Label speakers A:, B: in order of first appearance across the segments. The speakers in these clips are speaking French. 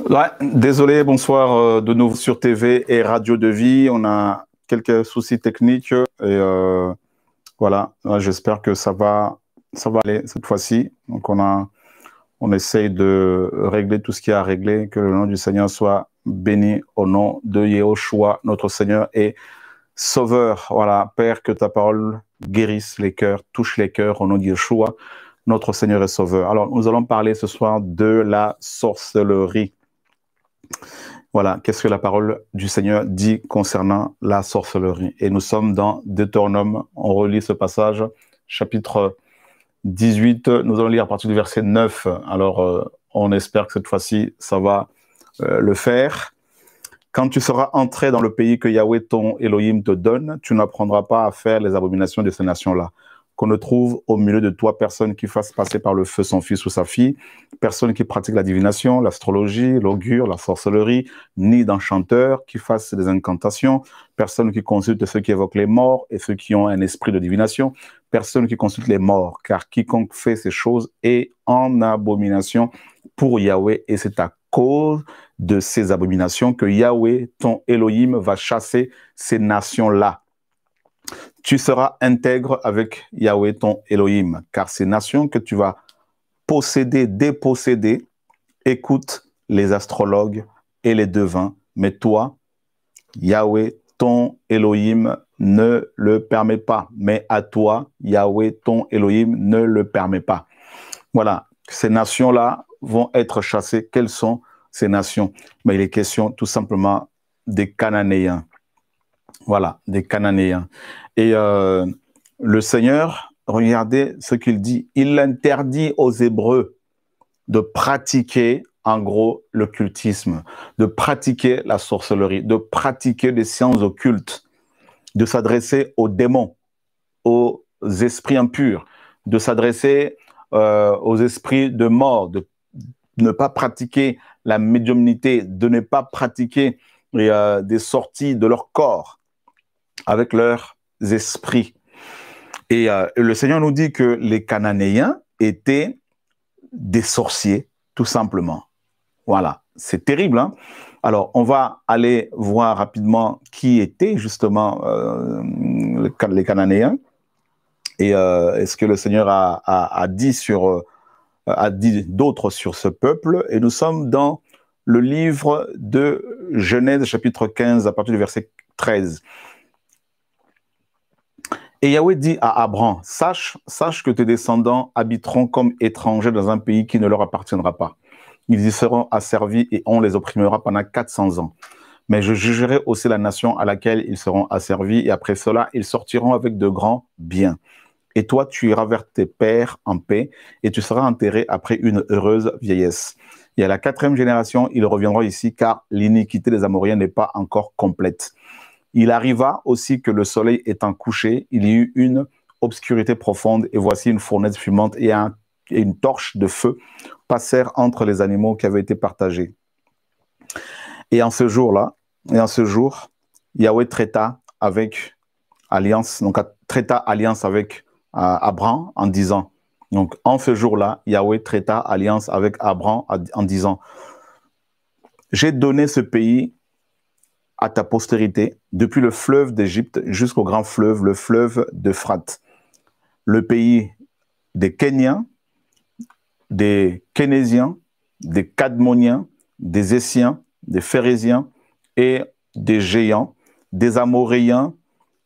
A: Ouais, désolé, bonsoir de nouveau sur TV et Radio de Vie. On a quelques soucis techniques et voilà. Ouais, j'espère que ça va aller cette fois-ci. Donc on essaye de régler tout ce qu'il y a à régler. Que le nom du Seigneur soit béni au nom de Yahushua, notre Seigneur et Sauveur. Voilà, Père, que ta parole guérisse les cœurs, touche les cœurs au nom de Yeshua, notre Seigneur et Sauveur. Alors, nous allons parler ce soir de la sorcellerie. Voilà, qu'est-ce que la parole du Seigneur dit concernant la sorcellerie. Et nous sommes dans Deutéronome, on relit ce passage, chapitre 18, nous allons lire à partir du verset 9. Alors, on espère que cette fois-ci, ça va le faire. Quand tu seras entré dans le pays que Yahweh ton Elohim te donne, tu n'apprendras pas à faire les abominations de ces nations-là. Qu'on ne trouve au milieu de toi personne qui fasse passer par le feu son fils ou sa fille, personne qui pratique la divination, l'astrologie, l'augure, la sorcellerie, ni d'enchanteur qui fasse des incantations, personne qui consulte ceux qui évoquent les morts et ceux qui ont un esprit de divination, personne qui consulte les morts, car quiconque fait ces choses est en abomination pour Yahweh, et c'est à cause de ces abominations que Yahweh, ton Elohim, va chasser ces nations-là. Tu seras intègre avec Yahweh, ton Elohim, car ces nations que tu vas posséder, déposséder, écoute les astrologues et les devins, mais toi, Yahweh, ton Elohim, ne le permet pas. Mais à toi, Yahweh, ton Elohim, ne le permet pas. Voilà, ces nations-là vont être chassées. Quelles sont ces nations? Mais il est question tout simplement des Cananéens. Voilà, des Cananéens. Et le Seigneur, regardez ce qu'il dit. Il interdit aux Hébreux de pratiquer, en gros, le cultisme, de pratiquer la sorcellerie, de pratiquer des sciences occultes, de s'adresser aux démons, aux esprits impurs, de s'adresser aux esprits de mort, de ne pas pratiquer la médiumnité, de ne pas pratiquer des sorties de leur corps avec leurs esprits. Et le Seigneur nous dit que les Cananéens étaient des sorciers, tout simplement. Voilà, c'est terrible, hein? Alors, on va aller voir rapidement qui étaient justement les Cananéens et ce que le Seigneur a dit a dit d'autres sur ce peuple. Et nous sommes dans le livre de Genèse, chapitre 15, à partir du verset 13. Et Yahweh dit à Abraham, sache que tes descendants habiteront comme étrangers dans un pays qui ne leur appartiendra pas. Ils y seront asservis et on les opprimera pendant 400 ans. Mais je jugerai aussi la nation à laquelle ils seront asservis, et après cela, ils sortiront avec de grands biens. Et toi, tu iras vers tes pères en paix, et tu seras enterré après une heureuse vieillesse. Et à la 4e génération, ils reviendront ici, car l'iniquité des Amoréens n'est pas encore complète. Il arriva aussi que le soleil étant couché, il y eut une obscurité profonde, et voici une fournaise fumante et une torche de feu passèrent entre les animaux qui avaient été partagés. Et en ce jour-là, Yahweh traita alliance avec Abraham en disant, donc en ce jour-là, Yahweh traita alliance avec Abraham en disant, j'ai donné ce pays à ta postérité, depuis le fleuve d'Égypte jusqu'au grand fleuve, le fleuve d'Euphrate, le pays des Kéniens, des Kénésiens, des Cadmoniens, des Essiens, des Phérésiens et des Géants, des Amoréens,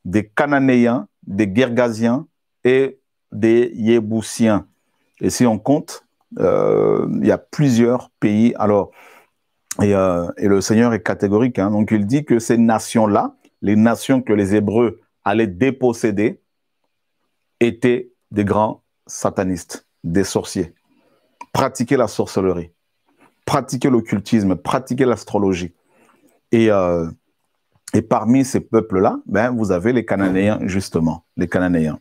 A: des Cananéens, des Gergasiens et des Yébousiens. Et si on compte, il y a plusieurs pays. Alors, et le Seigneur est catégorique, hein, donc il dit que ces nations-là, les nations que les Hébreux allaient déposséder, étaient des grands satanistes, des sorciers. Pratiquer la sorcellerie, pratiquer l'occultisme, pratiquer l'astrologie. Et parmi ces peuples-là, ben, vous avez les Cananéens, justement, les Cananéens.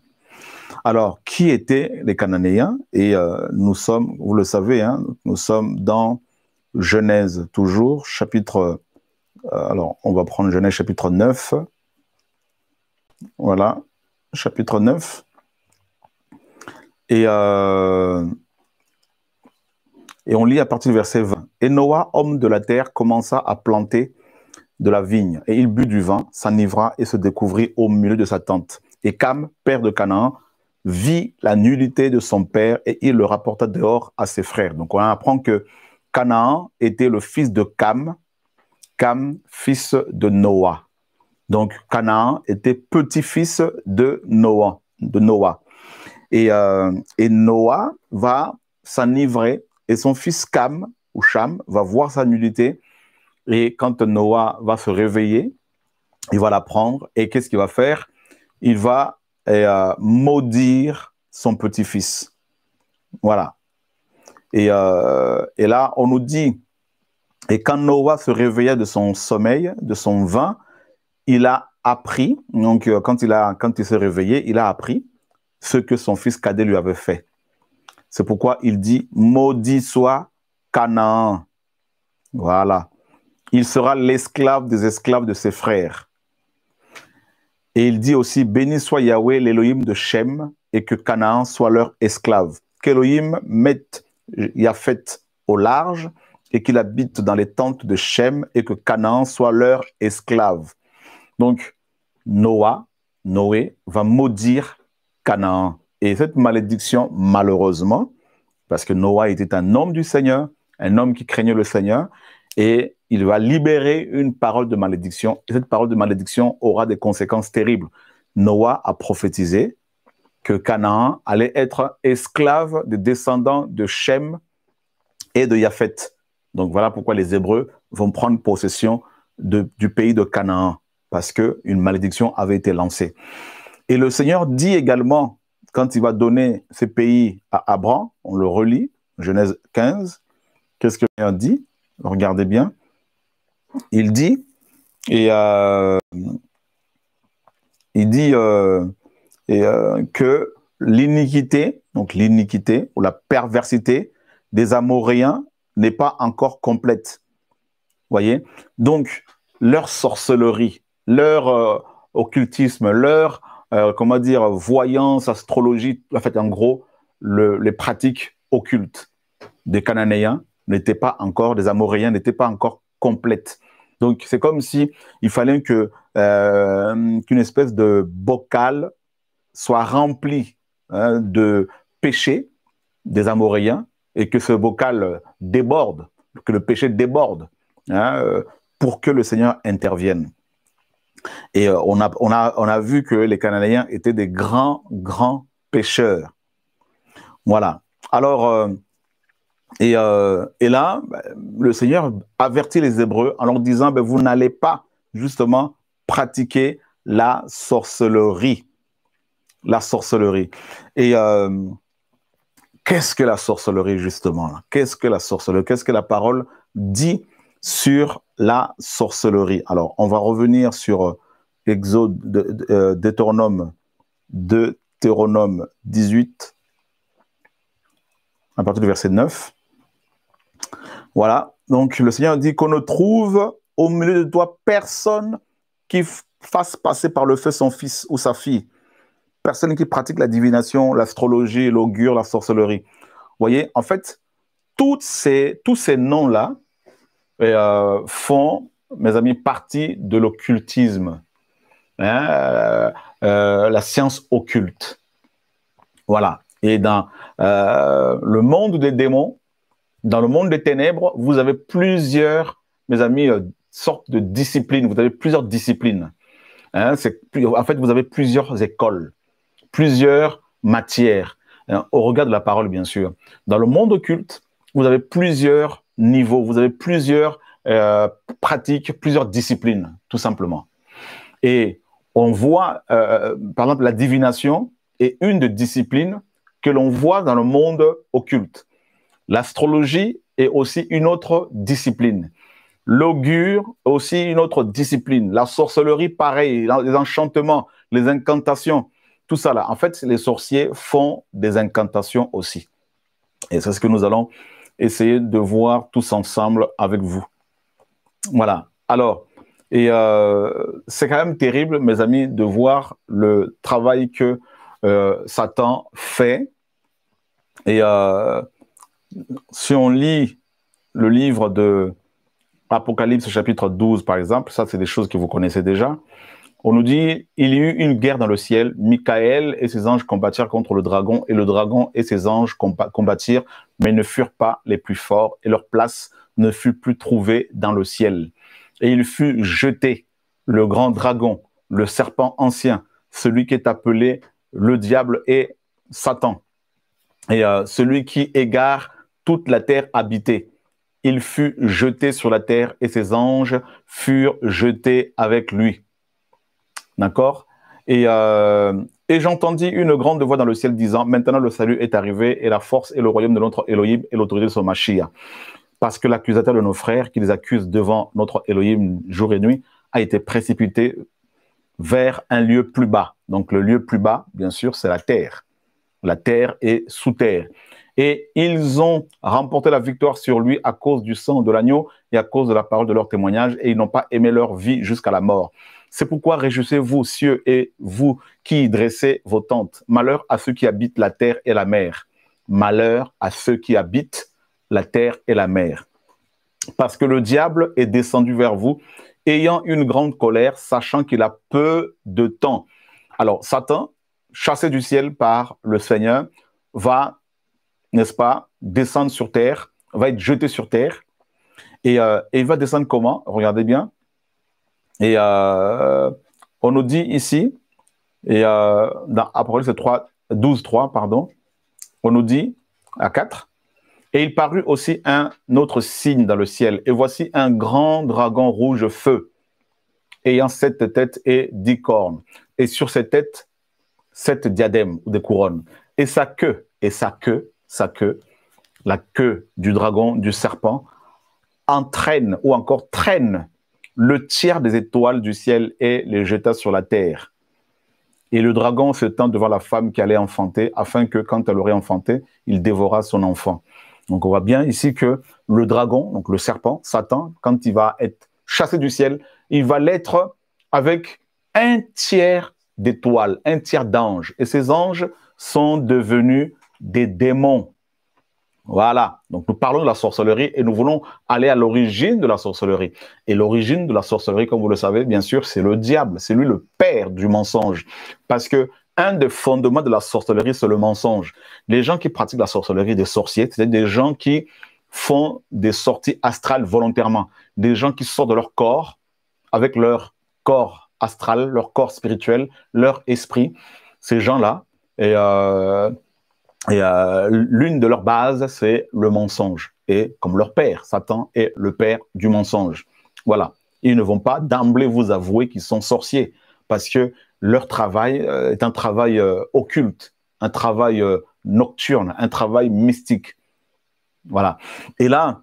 A: Alors, qui étaient les Cananéens? Et nous sommes, vous le savez, hein, nous sommes dans Genèse toujours, chapitre... alors, on va prendre Genèse chapitre 9. Voilà, chapitre 9. Et on lit à partir du verset 20. Et Noah, homme de la terre, commença à planter de la vigne. Et il but du vin, s'enivra et se découvrit au milieu de sa tente. Et Cam, père de Canaan, vit la nullité de son père et il le rapporta dehors à ses frères. Donc on apprend que Canaan était le fils de Cam, Cam, fils de Noah. Donc Canaan était petit-fils de Noah. Et Noah va s'enivrer et son fils Cam, ou Cham, va voir sa nullité. Et quand Noah va se réveiller, il va la prendre. Et qu'est-ce qu'il va faire? Il va maudire son petit-fils. Voilà. Et là, on nous dit, et quand Noah se réveilla de son sommeil, de son vin, il a appris, donc quand il s'est réveillé, il a appris ce que son fils cadet lui avait fait. C'est pourquoi il dit, maudit soit Canaan. Voilà. Il sera l'esclave des esclaves de ses frères. Et il dit aussi, béni soit Yahweh, l'Élohim de Shem, et que Canaan soit leur esclave. Qu'Élohim mette Japhet au large, et qu'il habite dans les tentes de Shem, et que Canaan soit leur esclave. Donc, Noé va maudire Canaan. Et cette malédiction, malheureusement, parce que Noah était un homme du Seigneur, un homme qui craignait le Seigneur, et il va libérer une parole de malédiction. Et cette parole de malédiction aura des conséquences terribles. Noah a prophétisé que Canaan allait être esclave des descendants de Shem et de Japhet. Donc voilà pourquoi les Hébreux vont prendre possession du pays de Canaan, parce qu'une malédiction avait été lancée. Et le Seigneur dit également, quand il va donner ces pays à Abraham, on le relit, Genèse 15, qu'est-ce que le Seigneur dit? Regardez bien. Il dit, que l'iniquité, donc l'iniquité ou la perversité des Amoréens n'est pas encore complète. Voyez? Donc, leur sorcellerie, leur occultisme, leur voyance, astrologie, en fait, en gros, les pratiques occultes des Cananéens n'étaient pas encore, des Amoréens n'étaient pas encore complètes. Donc, c'est comme si il fallait qu'une espèce de bocal soit rempli de péchés des Amoréens et que ce bocal déborde, que le péché déborde, pour que le Seigneur intervienne. Et on a vu que les Cananéens étaient des grands pécheurs. Voilà. Alors, et là, le Seigneur avertit les Hébreux en leur disant, vous n'allez pas justement pratiquer la sorcellerie. La sorcellerie. Et qu'est-ce que la sorcellerie justement? Qu'est-ce que la sorcellerie? Qu'est-ce que la parole dit sur la sorcellerie? Alors, on va revenir sur Deutéronome 18, à partir du verset 9. Voilà, donc le Seigneur dit qu'on ne trouve au milieu de toi personne qui fasse passer par le feu son fils ou sa fille. Personne qui pratique la divination, l'astrologie, l'augure, la sorcellerie. Vous voyez, en fait, tous ces noms-là font, mes amis, partie de l'occultisme, la science occulte. Voilà. Et dans le monde des démons, dans le monde des ténèbres, vous avez plusieurs, mes amis, sortes de disciplines. Vous avez plusieurs disciplines. En fait, vous avez plusieurs écoles, plusieurs matières, au regard de la parole, bien sûr. Dans le monde occulte, vous avez plusieurs niveaux, vous avez plusieurs pratiques, plusieurs disciplines, tout simplement. Et on voit, par exemple, la divination est une des disciplines que l'on voit dans le monde occulte. L'astrologie est aussi une autre discipline. L'augure, aussi une autre discipline. La sorcellerie, pareil. Les enchantements, les incantations, tout ça là. En fait, les sorciers font des incantations aussi. Et c'est ce que nous allons essayer de voir tous ensemble avec vous. Voilà. Alors, et c'est quand même terrible, mes amis, de voir le travail que Satan fait. Et si on lit le livre de Apocalypse chapitre 12, par exemple, ça c'est des choses que vous connaissez déjà, on nous dit, il y eut une guerre dans le ciel, Michael et ses anges combattirent contre le dragon, et le dragon et ses anges combattirent, mais ne furent pas les plus forts, et leur place ne fut plus trouvée dans le ciel. Et il fut jeté, le grand dragon, le serpent ancien, celui qui est appelé le diable et Satan, et celui qui égare toute la terre habitée. Il fut jeté sur la terre, et ses anges furent jetés avec lui. D'accord? Et j'entendis une grande voix dans le ciel disant, maintenant le salut est arrivé, et la force et le royaume de notre Elohim et l'autorité de son Mashiach. Parce que l'accusateur de nos frères, qui les accuse devant notre Elohim jour et nuit, a été précipité vers un lieu plus bas. Donc le lieu plus bas, bien sûr, c'est la terre. La terre est sous terre. Et ils ont remporté la victoire sur lui à cause du sang de l'agneau et à cause de la parole de leur témoignage, et ils n'ont pas aimé leur vie jusqu'à la mort. C'est pourquoi réjouissez-vous, cieux, et vous qui dressez vos tentes. Malheur à ceux qui habitent la terre et la mer. Malheur à ceux qui habitent la terre et la mer. Parce que le diable est descendu vers vous, ayant une grande colère, sachant qu'il a peu de temps. Alors, Satan, chassé du ciel par le Seigneur, va, n'est-ce pas, descendre sur terre, va être jeté sur terre. Et il va descendre comment? Regardez bien. Et on nous dit ici, et dans Apocalypse 12, 3, pardon, on nous dit à 4, et il parut aussi un autre signe dans le ciel, et voici un grand dragon rouge feu, ayant 7 têtes et 10 cornes, et sur ses têtes 7 diadèmes ou des couronnes, et sa queue, la queue du dragon, du serpent, entraîne ou encore traîne le tiers des étoiles du ciel et les jeta sur la terre. Et le dragon se tint devant la femme qui allait enfanter, afin que, quand elle aurait enfanté, il dévora son enfant. Donc on voit bien ici que le dragon, donc le serpent, Satan, quand il va être chassé du ciel, il va l'être avec un tiers d'étoiles, un tiers d'anges. Et ces anges sont devenus des démons. Voilà, donc nous parlons de la sorcellerie et nous voulons aller à l'origine de la sorcellerie. Et l'origine de la sorcellerie, comme vous le savez, bien sûr, c'est le diable, c'est lui le père du mensonge. Parce que un des fondements de la sorcellerie, c'est le mensonge. Les gens qui pratiquent la sorcellerie, des sorciers, c'est des gens qui font des sorties astrales volontairement, des gens qui sortent de leur corps avec leur corps astral, leur corps spirituel, leur esprit. Ces gens-là, l'une de leurs bases, c'est le mensonge. Et comme leur père, Satan est le père du mensonge. Voilà. Ils ne vont pas d'emblée vous avouer qu'ils sont sorciers, parce que leur travail est un travail occulte, un travail nocturne, un travail mystique. Voilà. Et là,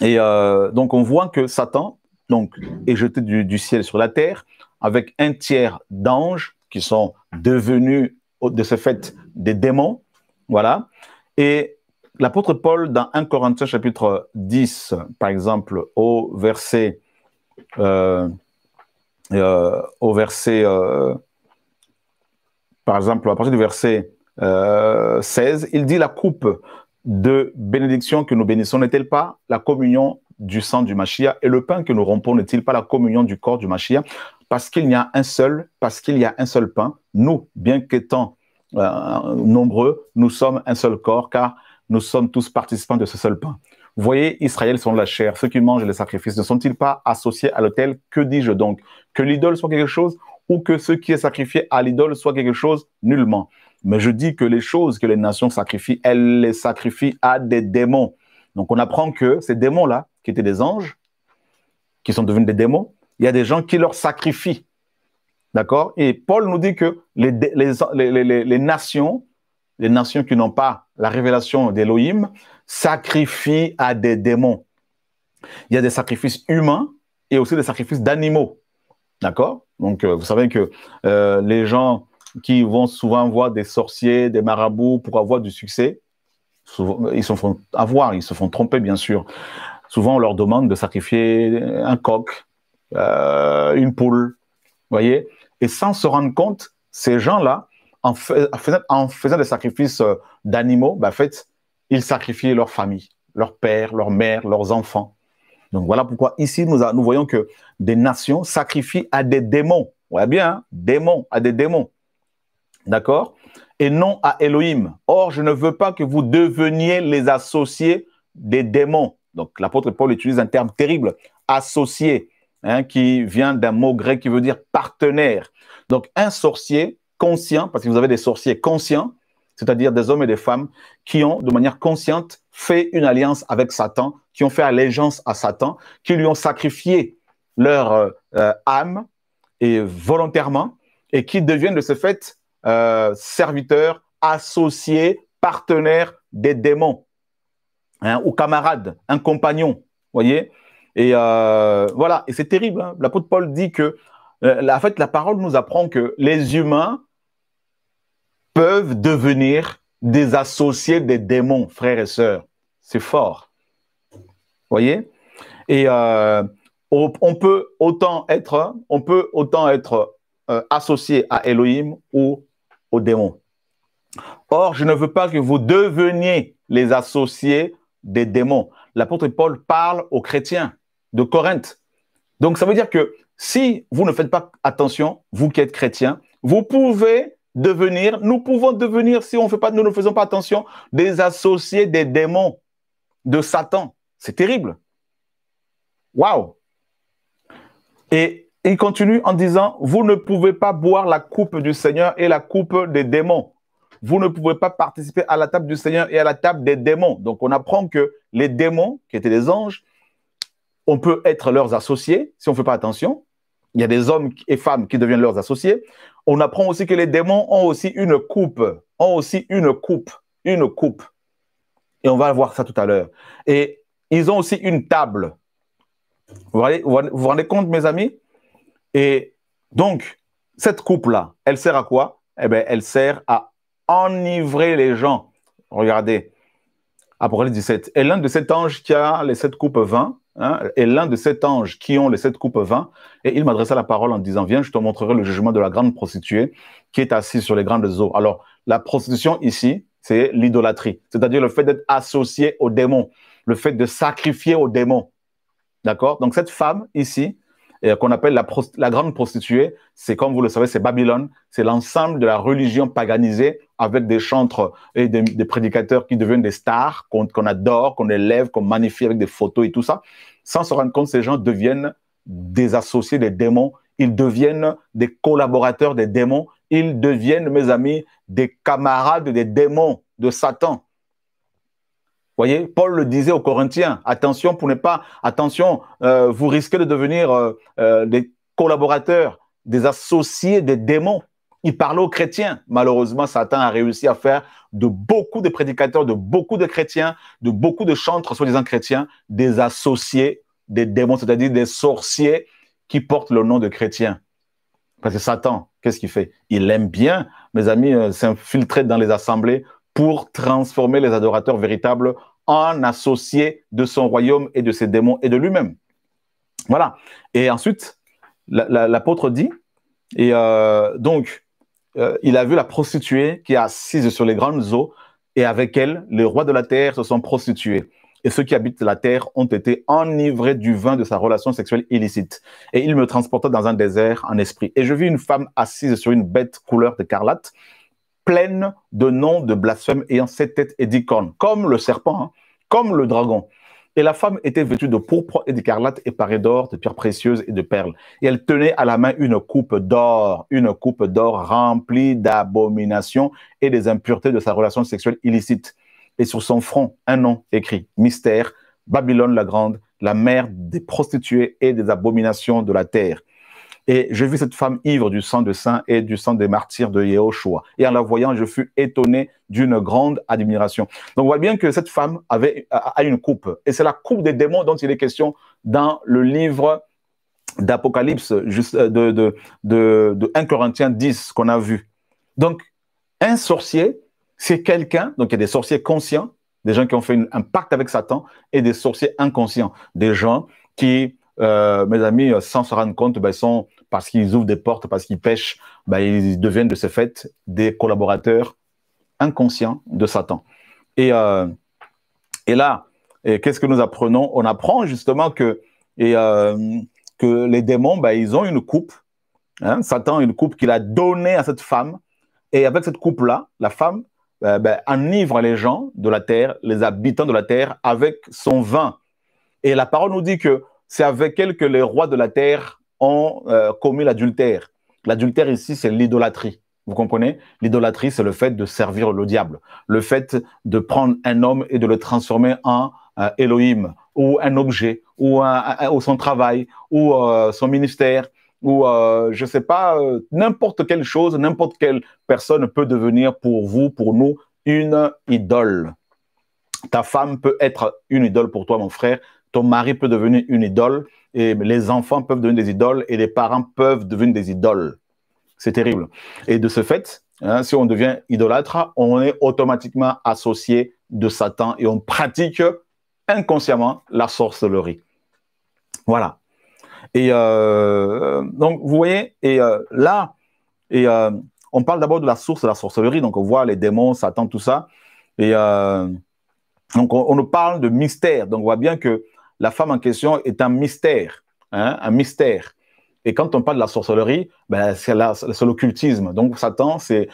A: donc on voit que Satan donc, est jeté du ciel sur la terre, avec un tiers d'anges qui sont devenus, de ce fait, des démons. Voilà. Et l'apôtre Paul, dans 1 Corinthiens chapitre 10, par exemple, au verset, par exemple, à partir du verset 16, il dit: la coupe de bénédiction que nous bénissons n'est-elle pas la communion du sang du Mashiach, et le pain que nous rompons n'est-il pas la communion du corps du Mashiach? Parce qu'il y a un seul pain, nous, bien qu'étant nombreux, nous sommes un seul corps, car nous sommes tous participants de ce seul pain. Vous voyez, Israël sont la chair, ceux qui mangent les sacrifices ne sont-ils pas associés à l'autel? Que dis-je donc? Que l'idole soit quelque chose, ou que ce qui est sacrifié à l'idole soit quelque chose? Nullement. Mais je dis que les choses que les nations sacrifient, elles les sacrifient à des démons. Donc on apprend que ces démons-là, qui étaient des anges, qui sont devenus des démons, il y a des gens qui leur sacrifient. D'accord? Et Paul nous dit que les nations qui n'ont pas la révélation d'Élohim sacrifient à des démons. Il y a des sacrifices humains et aussi des sacrifices d'animaux. D'accord? Donc, vous savez que les gens qui vont souvent voir des sorciers, des marabouts pour avoir du succès, souvent, ils se font tromper, bien sûr. Souvent, on leur demande de sacrifier un coq, une poule, vous voyez? Et sans se rendre compte, ces gens-là, en faisant des sacrifices d'animaux, en fait, ils sacrifient leur famille. leur père, leur mère, leurs enfants. Donc voilà pourquoi ici, nous voyons que des nations sacrifient à des démons. Ouais, bien, hein, démons, à des démons. D'accord? Et non à Elohim. Or, je ne veux pas que vous deveniez les associés des démons. Donc, l'apôtre Paul utilise un terme terrible, associé, hein, qui vient d'un mot grec qui veut dire partenaire. Donc, un sorcier conscient, parce que vous avez des sorciers conscients, c'est-à-dire des hommes et des femmes qui ont, de manière consciente, fait une alliance avec Satan, qui ont fait allégeance à Satan, qui lui ont sacrifié leur âme et volontairement, et qui deviennent de ce fait serviteurs, associés, partenaires des démons, hein, ou camarades, un compagnon, voyez. Et voilà, et c'est terrible. Hein. L'apôtre Paul dit que, en fait, la parole nous apprend que les humains peuvent devenir des associés des démons, frères et sœurs. C'est fort, voyez. Et on peut autant être associé à Elohim ou aux démons. Or, je ne veux pas que vous deveniez les associés des démons. L'apôtre Paul parle aux chrétiens de Corinthe. Donc, ça veut dire que si vous ne faites pas attention, vous qui êtes chrétiens, vous pouvez devenir, nous pouvons devenir, si nous ne faisons pas attention, des associés des démons, de Satan. C'est terrible. Waouh! Et il continue en disant, vous ne pouvez pas boire la coupe du Seigneur et la coupe des démons. Vous ne pouvez pas participer à la table du Seigneur et à la table des démons. Donc, on apprend que les démons, qui étaient des anges, on peut être leurs associés si on ne fait pas attention. Il y a des hommes et femmes qui deviennent leurs associés. On apprend aussi que les démons ont aussi une coupe. Une coupe. Et on va voir ça tout à l'heure. Et ils ont aussi une table. Vous vous rendez compte, mes amis? Et donc, cette coupe-là, elle sert à quoi? Eh bien, elle sert à enivrer les gens. Regardez, Apocalypse 17. Et l'un de ces anges qui a les 7 coupes vin, hein, et l'un de ces anges qui ont les 7 coupes vin, et il m'adressa la parole en disant, viens, je te montrerai le jugement de la grande prostituée qui est assise sur les grandes eaux. Alors, la prostitution ici, c'est l'idolâtrie, c'est-à-dire le fait d'être associé aux démons, le fait de sacrifier aux démons. D'accord? Donc, cette femme ici, qu'on appelle la grande prostituée, c'est, comme vous le savez, c'est Babylone, c'est l'ensemble de la religion paganisée avec des chantres et des prédicateurs qui deviennent des stars, qu'on adore, qu'on élève, qu'on magnifie avec des photos et tout ça. Sans se rendre compte, ces gens deviennent des associés des démons, ils deviennent des collaborateurs des démons, ils deviennent, mes amis, des camarades des démons, de Satan. Vous voyez, Paul le disait aux Corinthiens, attention pour ne pas, attention, vous risquez de devenir des collaborateurs, des associés des démons. Il parlait aux chrétiens. Malheureusement, Satan a réussi à faire de beaucoup de prédicateurs, de beaucoup de chrétiens, de beaucoup de chantres, soi-disant chrétiens, des associés des démons, c'est-à-dire des sorciers qui portent le nom de chrétiens. Parce que Satan, qu'est-ce qu'il fait? Il aime bien, mes amis, s'infiltrer dans les assemblées pour transformer les adorateurs véritables en associés de son royaume et de ses démons et de lui-même. Voilà. Et ensuite, l'apôtre dit, et donc, il a vu la prostituée qui est assise sur les grandes eaux, et avec elle, les rois de la terre se sont prostitués. Et ceux qui habitent la terre ont été enivrés du vin de sa relation sexuelle illicite. Et il me transporta dans un désert en esprit. Et je vis une femme assise sur une bête couleur d'écarlate, pleine de noms de blasphème, ayant 7 têtes et 10 cornes, comme le serpent, hein, comme le dragon. Et la femme était vêtue de pourpre et d'écarlate et parée d'or, de pierres précieuses et de perles. Et elle tenait à la main une coupe d'or remplie d'abominations et des impuretés de sa relation sexuelle illicite. Et sur son front, un nom écrit, mystère, Babylone la grande, la mère des prostituées et des abominations de la terre. Et je vis cette femme ivre du sang de saints et du sang des martyrs de Yehoshua. Et en la voyant, je fus étonné d'une grande admiration. Donc, on voit bien que cette femme a une coupe. Et c'est la coupe des démons dont il est question dans le livre d'Apocalypse, de 1 Corinthiens 10 qu'on a vu. Donc, un sorcier, c'est quelqu'un, donc il y a des sorciers conscients, des gens qui ont fait un pacte avec Satan, et des sorciers inconscients, des gens qui, mes amis, sans se rendre compte, sont, parce qu'ils ouvrent des portes, parce qu'ils pêchent, ils deviennent de ce fait des collaborateurs inconscients de Satan. Et là, Et qu'est-ce que nous apprenons? On apprend justement que les démons, ben, ils ont une coupe. Hein, Satan a une coupe qu'il a donnée à cette femme. Et avec cette coupe-là, la femme ben, enivre les gens de la terre, les habitants de la terre, avec son vin. Et la parole nous dit que c'est avec elle que les rois de la terre ont commis l'adultère. L'adultère ici, c'est l'idolâtrie. Vous comprenez? L'idolâtrie, c'est le fait de servir le diable, le fait de prendre un homme et de le transformer en Elohim, ou un objet, ou son travail, ou son ministère, ou je ne sais pas, n'importe quelle chose, n'importe quelle personne peut devenir pour vous, pour nous, une idole. Ta femme peut être une idole pour toi, mon frère. Ton mari peut devenir une idole. Et les enfants peuvent devenir des idoles et les parents peuvent devenir des idoles. C'est terrible. Et de ce fait, hein, si on devient idolâtre, on est automatiquement associé de Satan et on pratique inconsciemment la sorcellerie. Voilà. Et donc, vous voyez, et là, on parle d'abord de la source de la sorcellerie. Donc, on voit les démons, Satan, tout ça. Et donc, on nous parle de mystère. Donc, on voit bien que la femme en question est un mystère. Hein, un mystère. Et quand on parle de la sorcellerie, ben, c'est l'occultisme. Donc, Satan, c'est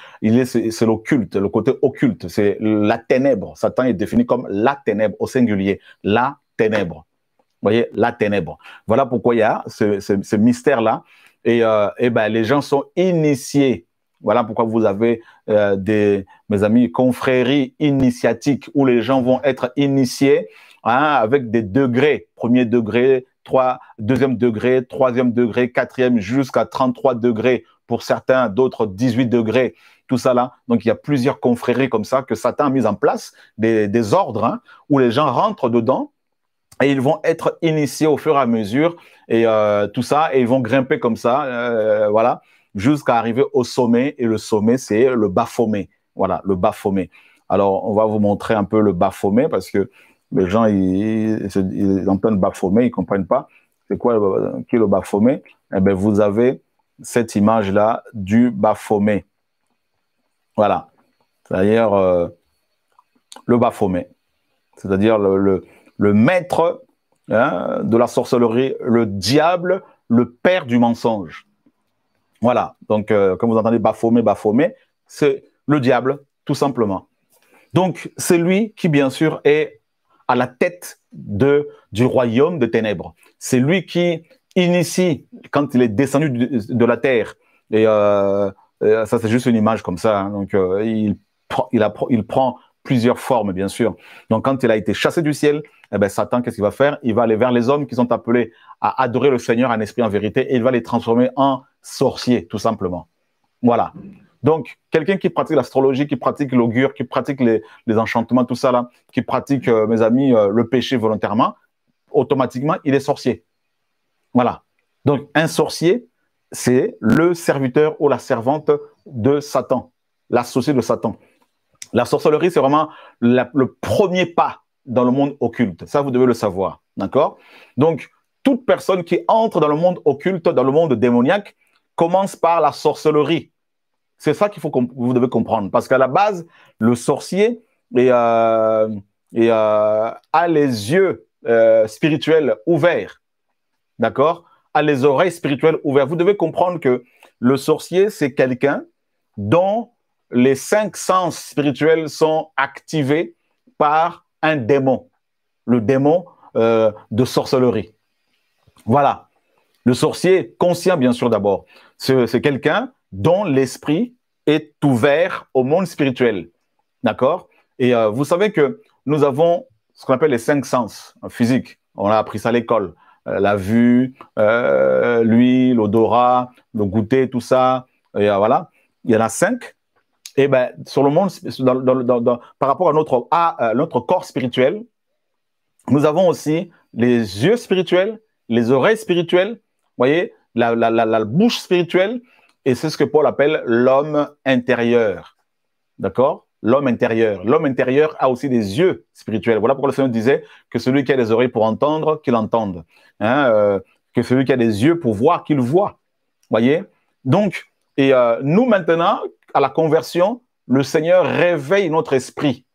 A: l'occulte, le côté occulte. C'est la ténèbre. Satan est défini comme la ténèbre, au singulier. La ténèbre. Vous voyez, la ténèbre. Voilà pourquoi il y a ce mystère-là. Et ben, les gens sont initiés. Voilà pourquoi vous avez mes amis, confréries initiatiques où les gens vont être initiés avec des degrés. Premier degré, deuxième degré, troisième degré, quatrième, jusqu'à 33 degrés pour certains, d'autres 18 degrés, tout ça là. Donc, il y a plusieurs confréries comme ça que Satan a mis en place, des ordres où les gens rentrent dedans et ils vont être initiés au fur et à mesure et tout ça, et ils vont grimper comme ça, voilà, jusqu'à arriver au sommet. Et le sommet, c'est le Baphomet. Voilà, le Baphomet. Alors, on va vous montrer un peu le Baphomet parce que les gens, ils entendent Baphomet, ils ne comprennent pas. C'est quoi qui est le Baphomet? Eh bien, vous avez cette image-là du Baphomet. Voilà. C'est-à-dire le Baphomet. C'est-à-dire le maître de la sorcellerie, le diable, le père du mensonge. Voilà. Donc, comme vous entendez Baphomet, Baphomet, c'est le diable, tout simplement. Donc, c'est lui qui, bien sûr, est à la tête du royaume de ténèbres. C'est lui qui initie, quand il est descendu de la terre, et ça c'est juste une image comme ça, hein, donc il prend plusieurs formes, bien sûr. Donc quand il a été chassé du ciel, eh ben, Satan, qu'est-ce qu'il va faire? Il va aller vers les hommes qui sont appelés à adorer le Seigneur en esprit, en vérité, et il va les transformer en sorciers, tout simplement. Voilà. Donc, quelqu'un qui pratique l'astrologie, qui pratique l'augure, qui pratique les enchantements, tout ça là, qui pratique, mes amis, le péché volontairement, automatiquement, il est sorcier. Voilà. Donc, un sorcier, c'est le serviteur ou la servante de Satan, l'associé de Satan. La sorcellerie, c'est vraiment le premier pas dans le monde occulte. Ça, vous devez le savoir. D'accord? Donc, toute personne qui entre dans le monde occulte, dans le monde démoniaque, commence par la sorcellerie. C'est ça qu'il faut que vous devez comprendre. Parce qu'à la base, le sorcier a les yeux spirituels ouverts. D'accord? A les oreilles spirituelles ouvertes. Vous devez comprendre que le sorcier, c'est quelqu'un dont les 5 sens spirituels sont activés par un démon. Le démon de sorcellerie. Voilà. Le sorcier, conscient bien sûr d'abord, c'est quelqu'un dont l'esprit est ouvert au monde spirituel. D'accord? Et vous savez que nous avons ce qu'on appelle les 5 sens physiques. On a appris ça à l'école. La vue, l'ouïe, l'odorat, le goûter, tout ça. Et voilà. Il y en a 5. Et ben, sur le monde, par rapport à notre corps spirituel, nous avons aussi les yeux spirituels, les oreilles spirituelles, vous voyez, la bouche spirituelle, et c'est ce que Paul appelle l'homme intérieur. D'accord? L'homme intérieur. L'homme intérieur a aussi des yeux spirituels. Voilà pourquoi le Seigneur disait que celui qui a des oreilles pour entendre, qu'il entende. Hein, que celui qui a des yeux pour voir, qu'il voit. Voyez? Donc, et nous maintenant, à la conversion, le Seigneur réveille notre esprit.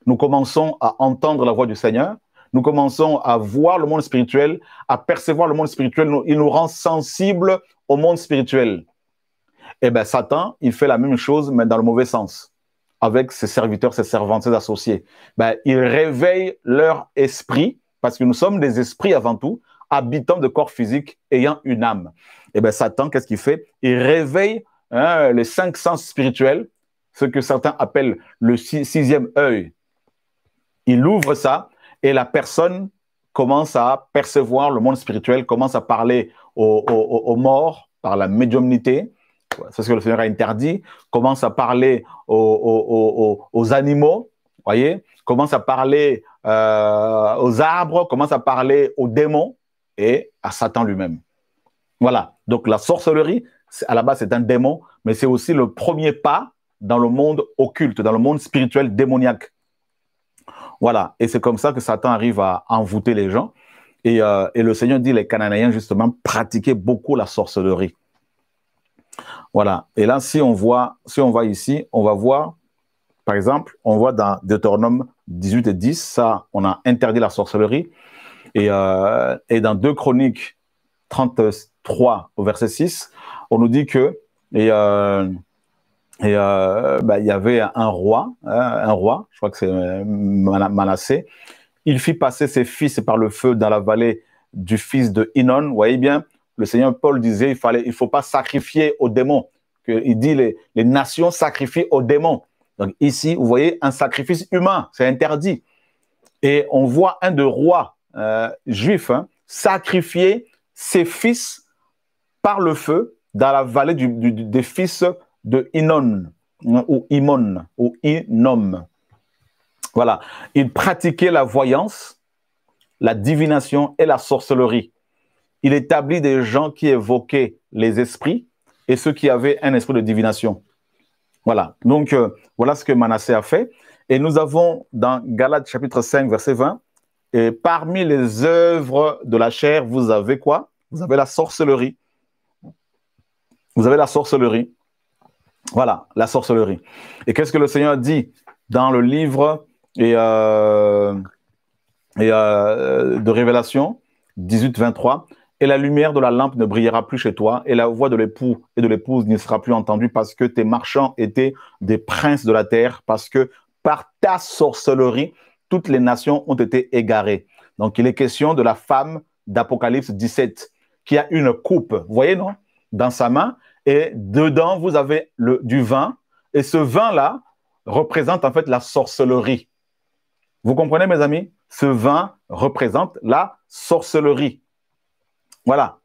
A: Nous commençons à entendre la voix du Seigneur. nous commençons à voir le monde spirituel, à percevoir le monde spirituel, il nous rend sensibles au monde spirituel. Eh bien, Satan, il fait la même chose, mais dans le mauvais sens, avec ses serviteurs, ses servantes, ses associés. Ben, il réveille leur esprit, parce que nous sommes des esprits avant tout, habitants de corps physiques, ayant une âme. Eh bien, Satan, qu'est-ce qu'il fait? Il réveille les 5 sens spirituels, ce que certains appellent le sixième œil. Il ouvre ça et la personne commence à percevoir le monde spirituel, commence à parler aux morts par la médiumnité, c'est ce que le Seigneur a interdit, commence à parler aux animaux, voyez, commence à parler aux arbres, commence à parler aux démons et à Satan lui-même. Voilà, donc la sorcellerie, à la base c'est un démon, mais c'est aussi le premier pas dans le monde occulte, dans le monde spirituel démoniaque. Voilà, et c'est comme ça que Satan arrive à envoûter les gens. Et le Seigneur dit, les Cananéens, justement, pratiquaient beaucoup la sorcellerie. Voilà, et là, si on va ici, on va voir, par exemple, on voit dans Deutéronome 18 et 10, ça, on a interdit la sorcellerie. Et dans 2 Chroniques 33 au verset 6, on nous dit que il y avait un roi, je crois que c'est Manassé, il fit passer ses fils par le feu dans la vallée du fils de Hinnon. Vous voyez bien, le Seigneur Paul disait il ne faut pas sacrifier aux démons. Il dit les nations sacrifient aux démons. Donc ici, vous voyez, un sacrifice humain, c'est interdit. Et on voit un de rois juifs sacrifier ses fils par le feu dans la vallée des fils de Hinnon, ou Imon, ou Inom. Voilà. Il pratiquait la voyance, la divination et la sorcellerie. Il établit des gens qui évoquaient les esprits et ceux qui avaient un esprit de divination. Voilà. Donc, voilà ce que Manassé a fait. Et nous avons dans Galates chapitre 5, verset 20, et parmi les œuvres de la chair, vous avez quoi? Vous avez la sorcellerie. Vous avez la sorcellerie. Voilà, la sorcellerie. Et qu'est-ce que le Seigneur dit dans le livre de Révélation 18, 23? Et la lumière de la lampe ne brillera plus chez toi, et la voix de l'époux et de l'épouse ne sera plus entendue, parce que tes marchands étaient des princes de la terre, parce que par ta sorcellerie, toutes les nations ont été égarées. Donc, il est question de la femme d'Apocalypse 17, qui a une coupe, vous voyez, non? Dans sa main, et dedans, vous avez du vin, et ce vin-là représente en fait la sorcellerie. Vous comprenez, mes amis? Ce vin représente la sorcellerie. Voilà.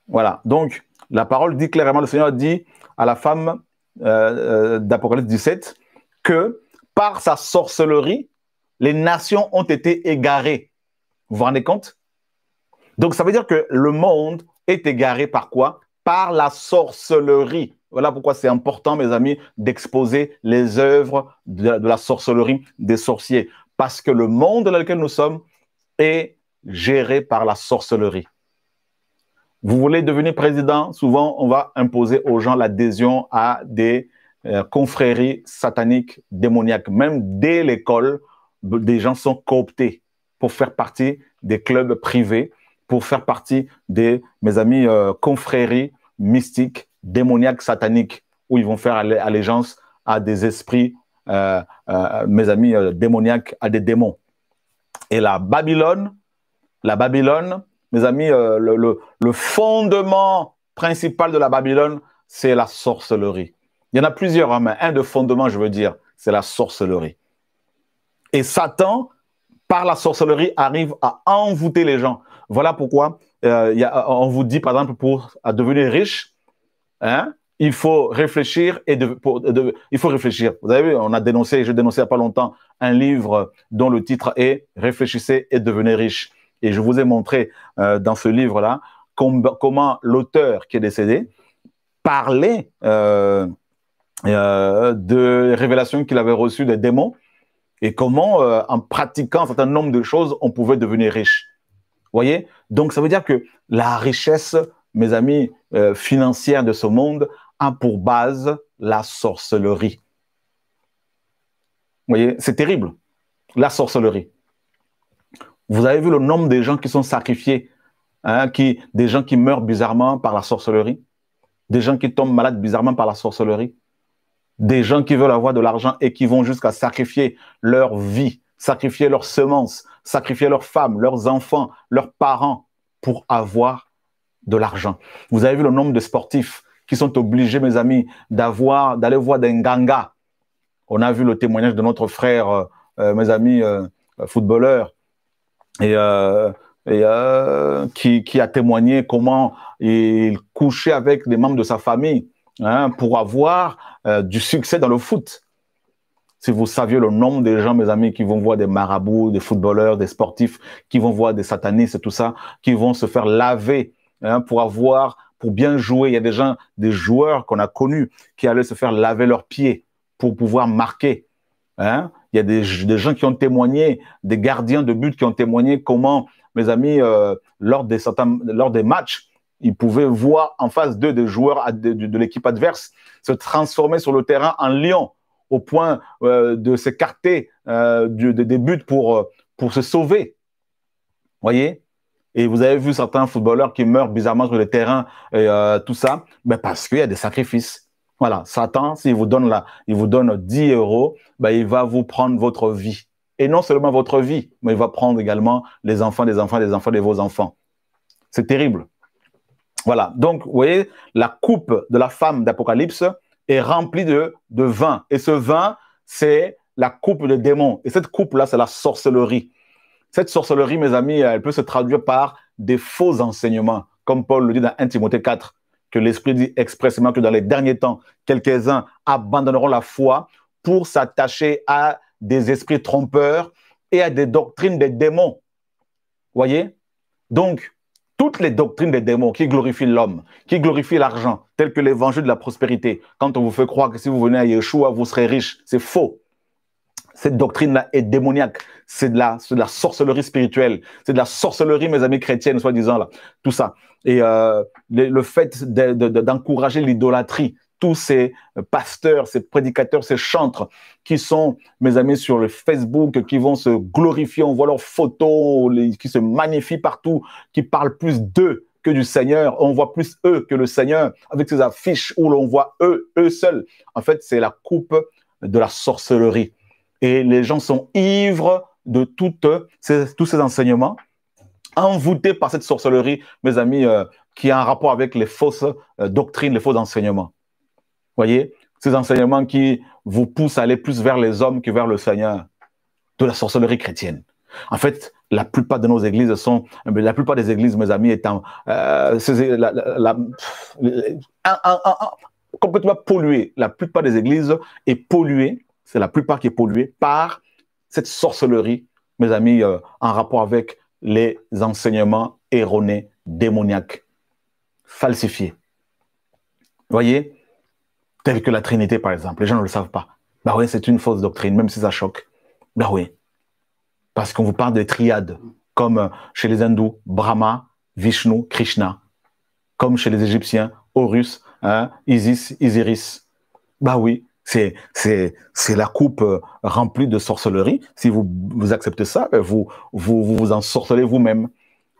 A: Voilà. Donc, la parole dit clairement, le Seigneur dit à la femme d'Apocalypse 17 que par sa sorcellerie, les nations ont été égarées. Vous vous rendez compte? Donc, ça veut dire que le monde est égaré par quoi? Par la sorcellerie. Voilà pourquoi c'est important, mes amis, d'exposer les œuvres de la sorcellerie des sorciers. Parce que le monde dans lequel nous sommes est géré par la sorcellerie. Vous voulez devenir président, souvent on va imposer aux gens l'adhésion à des confréries sataniques démoniaques. Même dès l'école, des gens sont cooptés pour faire partie des clubs privés, pour faire partie des, mes amis, confréries mystiques, démoniaques, sataniques, où ils vont faire allégeance à des esprits, mes amis, démoniaques, à des démons. Et la Babylone, mes amis, le fondement principal de la Babylone, c'est la sorcellerie. Il y en a plusieurs, hein, mais un de fondements, je veux dire, c'est la sorcellerie. Et Satan, par la sorcellerie, arrive à envoûter les gens. Voilà pourquoi on vous dit, par exemple, pour devenir riche, hein, il faut réfléchir il faut réfléchir. Vous avez vu, j'ai dénoncé il n'y a pas longtemps un livre dont le titre est « Réfléchissez et devenez riche ». Et je vous ai montré dans ce livre-là comment l'auteur qui est décédé parlait de révélations qu'il avait reçues des démons et comment, en pratiquant un certain nombre de choses, on pouvait devenir riche. Vous voyez? Donc, ça veut dire que la richesse, mes amis, financière de ce monde a pour base la sorcellerie. Vous voyez? C'est terrible, la sorcellerie. Vous avez vu le nombre de gens qui sont sacrifiés, hein, des gens qui meurent bizarrement par la sorcellerie, des gens qui tombent malades bizarrement par la sorcellerie, des gens qui veulent avoir de l'argent et qui vont jusqu'à sacrifier leur vie, sacrifier leurs semences, sacrifier leurs femmes, leurs enfants, leurs parents pour avoir de l'argent. Vous avez vu le nombre de sportifs qui sont obligés, mes amis, d'aller voir des Nganga. On a vu le témoignage de notre frère, mes amis footballeurs, qui a témoigné comment il couchait avec des membres de sa famille, hein, pour avoir du succès dans le foot. Si vous saviez le nombre de gens, mes amis, qui vont voir des marabouts, des footballeurs, des sportifs, qui vont voir des satanistes et tout ça, qui vont se faire laver, hein, pour bien jouer. Il y a des joueurs qu'on a connus qui allaient se faire laver leurs pieds pour pouvoir marquer, hein. Il y a des gens qui ont témoigné, des gardiens de but qui ont témoigné comment, mes amis, lors des matchs, ils pouvaient voir en face d'eux des joueurs de l'équipe adverse se transformer sur le terrain en lion, au point de s'écarter des buts pour se sauver. Voyez? Et vous avez vu certains footballeurs qui meurent bizarrement sur le terrain et tout ça, ben parce qu'il y a des sacrifices. Voilà, Satan, s'il vous donne 10 euros, ben il va vous prendre votre vie. Et non seulement votre vie, mais il va prendre également les enfants des enfants des enfants de vos enfants. C'est terrible. Voilà, donc vous voyez, la coupe de la femme d'Apocalypse est remplie de vin. Et ce vin, c'est la coupe de démons. Et cette coupe-là, c'est la sorcellerie. Cette sorcellerie, mes amis, elle peut se traduire par des faux enseignements, comme Paul le dit dans 1 Timothée 4, que l'Esprit dit expressément que dans les derniers temps, quelques-uns abandonneront la foi pour s'attacher à des esprits trompeurs et à des doctrines des démons. Voyez? Donc, toutes les doctrines des démons qui glorifient l'homme, qui glorifient l'argent, telles que l'évangile de la prospérité, quand on vous fait croire que si vous venez à Yeshua, vous serez riche, c'est faux. Cette doctrine-là est démoniaque. C'est de la sorcellerie spirituelle. C'est de la sorcellerie, mes amis chrétiennes, soi-disant, là. Tout ça. Et le fait d'encourager l'idolâtrie, tous ces pasteurs, ces prédicateurs, ces chantres qui sont, mes amis, sur le Facebook, qui vont se glorifier, on voit leurs photos, qui se magnifient partout, qui parlent plus d'eux que du Seigneur. On voit plus eux que le Seigneur, avec ces affiches où l'on voit eux seuls. En fait, c'est la coupe de la sorcellerie. Et les gens sont ivres de tous ces enseignements, envoûtés par cette sorcellerie, mes amis, qui a un rapport avec les fausses doctrines, les faux enseignements. Voyez, ces enseignements qui vous poussent à aller plus vers les hommes que vers le Seigneur, de la sorcellerie chrétienne. En fait, la plupart de nos églises la plupart des églises, mes amis, étant complètement polluées. La plupart des églises est polluée. C'est la plupart qui est polluée par cette sorcellerie, mes amis, en rapport avec les enseignements erronés, démoniaques, falsifiés. Vous voyez, tel que la Trinité, par exemple. Les gens ne le savent pas. Ben oui, c'est une fausse doctrine, même si ça choque. Ben oui. Parce qu'on vous parle des triades, comme chez les hindous, Brahma, Vishnu, Krishna. Comme chez les Égyptiens, Horus, hein, Isis, Isiris. Ben oui. C'est la coupe remplie de sorcellerie. Si vous acceptez ça, vous ensorcelez vous-même.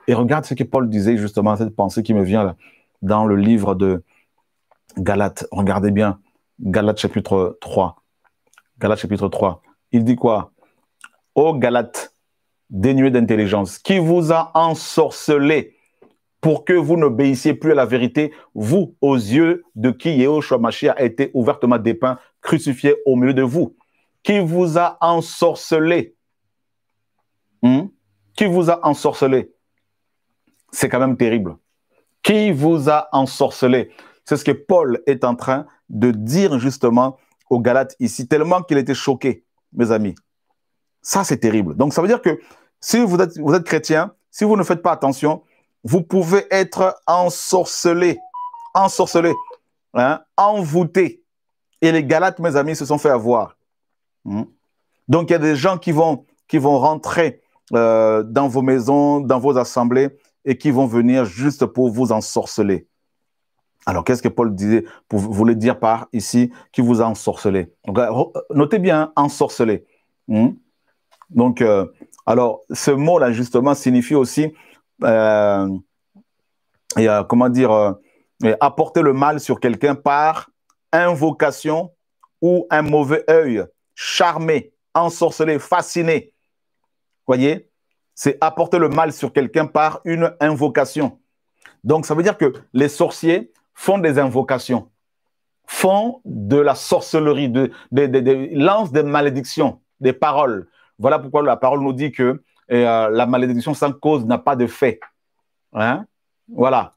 A: Et regarde ce que Paul disait justement, cette pensée qui me vient là, dans le livre de Galates. Regardez bien, Galates chapitre 3. Galates chapitre 3. Il dit quoi? Ô Galates, dénués d'intelligence, qui vous a ensorcelé pour que vous n'obéissiez plus à la vérité, vous, aux yeux de qui Yehoshua Mashiach a été ouvertement dépeint, crucifié au milieu de vous. Qui vous a ensorcelé? Qui vous a ensorcelé? C'est quand même terrible. Qui vous a ensorcelé? C'est ce que Paul est en train de dire justement aux Galates ici, tellement qu'il était choqué, mes amis. Ça, c'est terrible. Donc, ça veut dire que si vous êtes chrétien, si vous ne faites pas attention, vous pouvez être ensorcelé, hein, envoûté. Et les Galates, mes amis, se sont fait avoir. Donc, il y a des gens qui vont rentrer dans vos maisons, dans vos assemblées, et qui vont venir juste pour vous ensorceler. Alors, qu'est-ce que Paul voulait dire par ici, qui vous a ensorcelé? Donc, notez bien, ensorcelé. Donc, Alors, ce mot-là, justement, signifie aussi, comment dire, apporter le mal sur quelqu'un par invocation ou un mauvais œil, charmer, ensorceler, fasciner. Voyez, c'est apporter le mal sur quelqu'un par une invocation. Donc, ça veut dire que les sorciers font des invocations, font de la sorcellerie, lancent des malédictions, des paroles. Voilà pourquoi la parole nous dit que la malédiction sans cause n'a pas de fait. Hein? Voilà.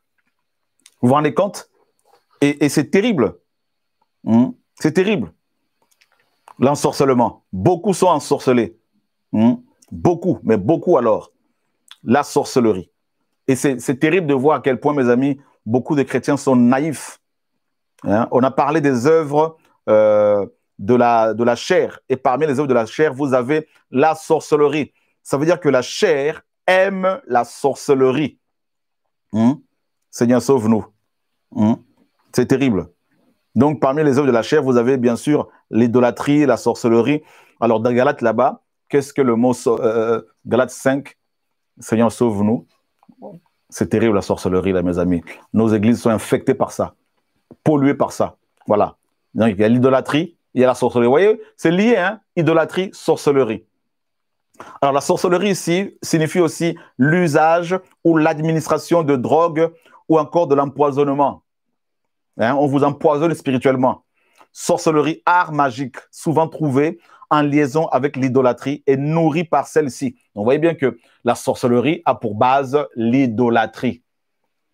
A: Vous vous rendez compte? Et c'est terrible. C'est terrible. L'ensorcellement. Beaucoup sont ensorcelés. Beaucoup, mais beaucoup alors. La sorcellerie. Et c'est terrible de voir à quel point, mes amis, beaucoup de chrétiens sont naïfs. Hein? On a parlé des œuvres de la chair. Et parmi les œuvres de la chair, vous avez la sorcellerie. Ça veut dire que la chair aime la sorcellerie. Seigneur, sauve-nous. C'est terrible. Donc, parmi les œuvres de la chair, vous avez bien sûr l'idolâtrie, la sorcellerie. Alors, dans Galates, là-bas, qu'est-ce que le mot Galates 5, Seigneur, sauve-nous. C'est terrible, la sorcellerie, là, mes amis. Nos églises sont infectées par ça, polluées par ça. Voilà. Donc, il y a l'idolâtrie, il y a la sorcellerie. Vous voyez, c'est lié, hein? Idolâtrie, sorcellerie. Alors, la sorcellerie ici signifie aussi l'usage ou l'administration de drogue ou encore de l'empoisonnement. Hein, on vous empoisonne spirituellement. Sorcellerie, art magique, souvent trouvé en liaison avec l'idolâtrie et nourri par celle-ci. Vous voyez bien que la sorcellerie a pour base l'idolâtrie.